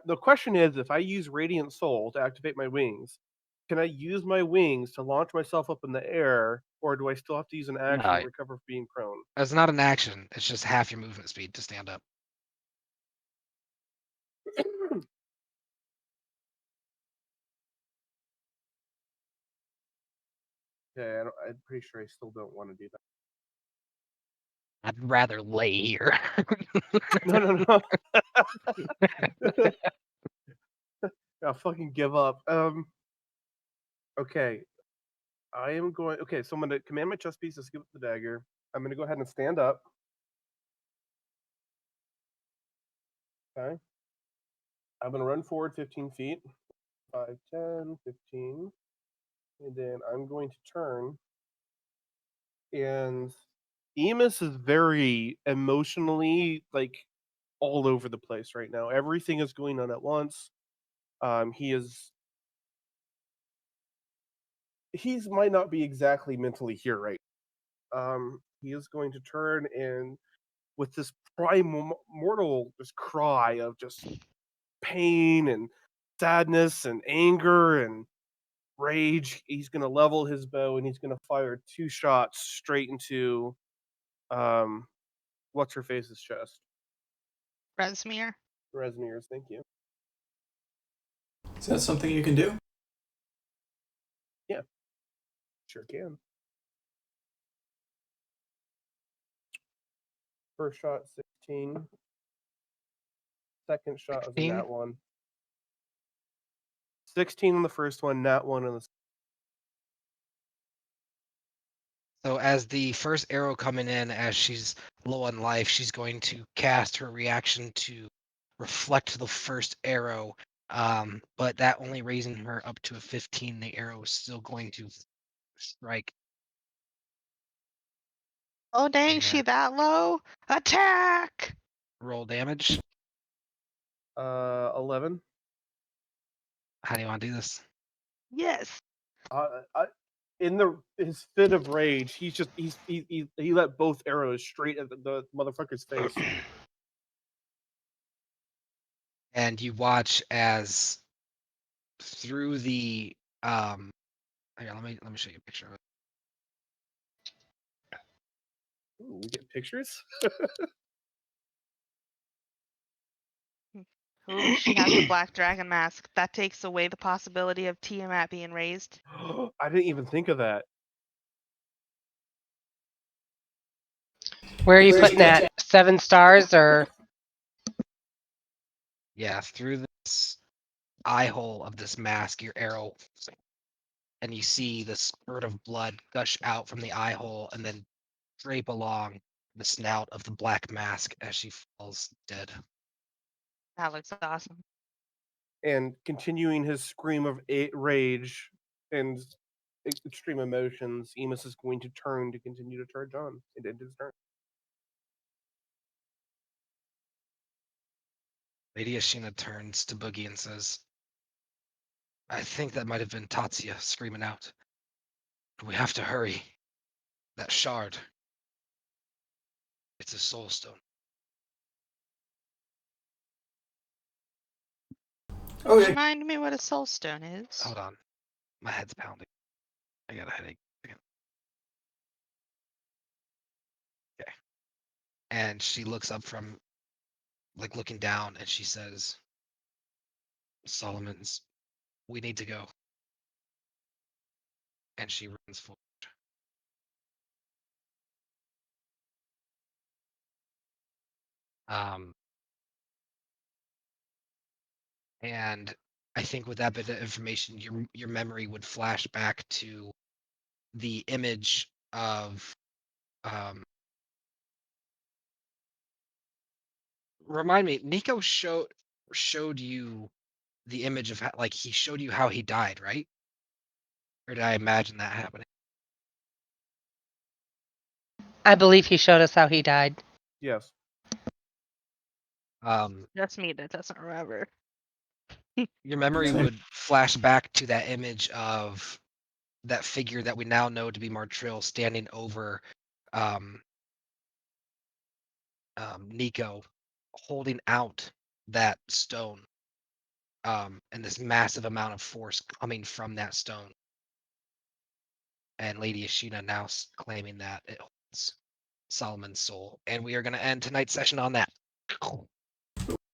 The question is, if I use Radiant Soul to activate my wings, can I use my wings to launch myself up in the air, or do I still have to use an action No. to recover from being prone? It's not an action. It's just half your movement speed to stand up. Okay, I'm pretty sure I still don't want to do that. I'd rather lay here. No. I'll fucking give up. Okay. I am going. Okay, so I'm going to command my chess piece to skip the dagger. I'm going to go ahead and stand up. Okay. I'm going to run forward 15 feet. 5, 10, 15. And then I'm going to turn. And Emus is very emotionally, like, all over the place right now. Everything is going on at once. He's might not be exactly mentally here right. He is going to turn and with this primordial just cry of just pain and sadness and anger and rage. He's going to level his bow and he's going to fire 2 shots straight into what's her face's chest. Resmir. Resmir's, thank you. Is that something you can do? Sure can. First shot 16. Second shot was a 16? nat 1. 16 on the first one, nat 1 on the So as the first arrow coming in, as she's low on life, she's going to cast her reaction to reflect the first arrow. But that only raising her up to a 15, the arrow is still going to strike. Oh dang, And she that low? Attack! roll damage. 11. How do you want to do this? Yes. In his fit of rage, he let both arrows straight at the motherfucker's face. And you watch as through the here, let me show you a picture of it. Ooh, we get pictures. Ooh, she has the black dragon mask. That takes away the possibility of Tiamat being raised. I didn't even think of that. Where are you putting that? 7 stars or? Yeah, through this eye hole of this mask, your arrow, and you see the spurt of blood gush out from the eye hole and then drape along the snout of the black mask as she falls dead. That looks awesome. And continuing his scream of rage and extreme emotions, Emus is going to turn to continue to charge on. It ended his turn. Lady Ashina turns to Boogie and says, I think that might have been Tatsuya screaming out. We have to hurry. That shard. It's a soul stone. Okay. Remind me what a soul stone is. Hold on. My head's pounding. I got a headache. Okay. And she looks up from, like, looking down, and she says, Solomon's, we need to go. And she runs forward. And I think with that bit of information, your memory would flash back to the image of remind me, Nico showed you the image of like he showed you how he died, right? Or did I imagine that happening? I believe he showed us how he died. Yes. That's me that doesn't remember. Your memory Same. would flash back to that image of that figure that we now know to be Martrill standing over Nico, holding out that stone, and this massive amount of force coming from that stone. And Lady Ashina now claiming that it holds Solomon's soul. And we are going to end tonight's session on that.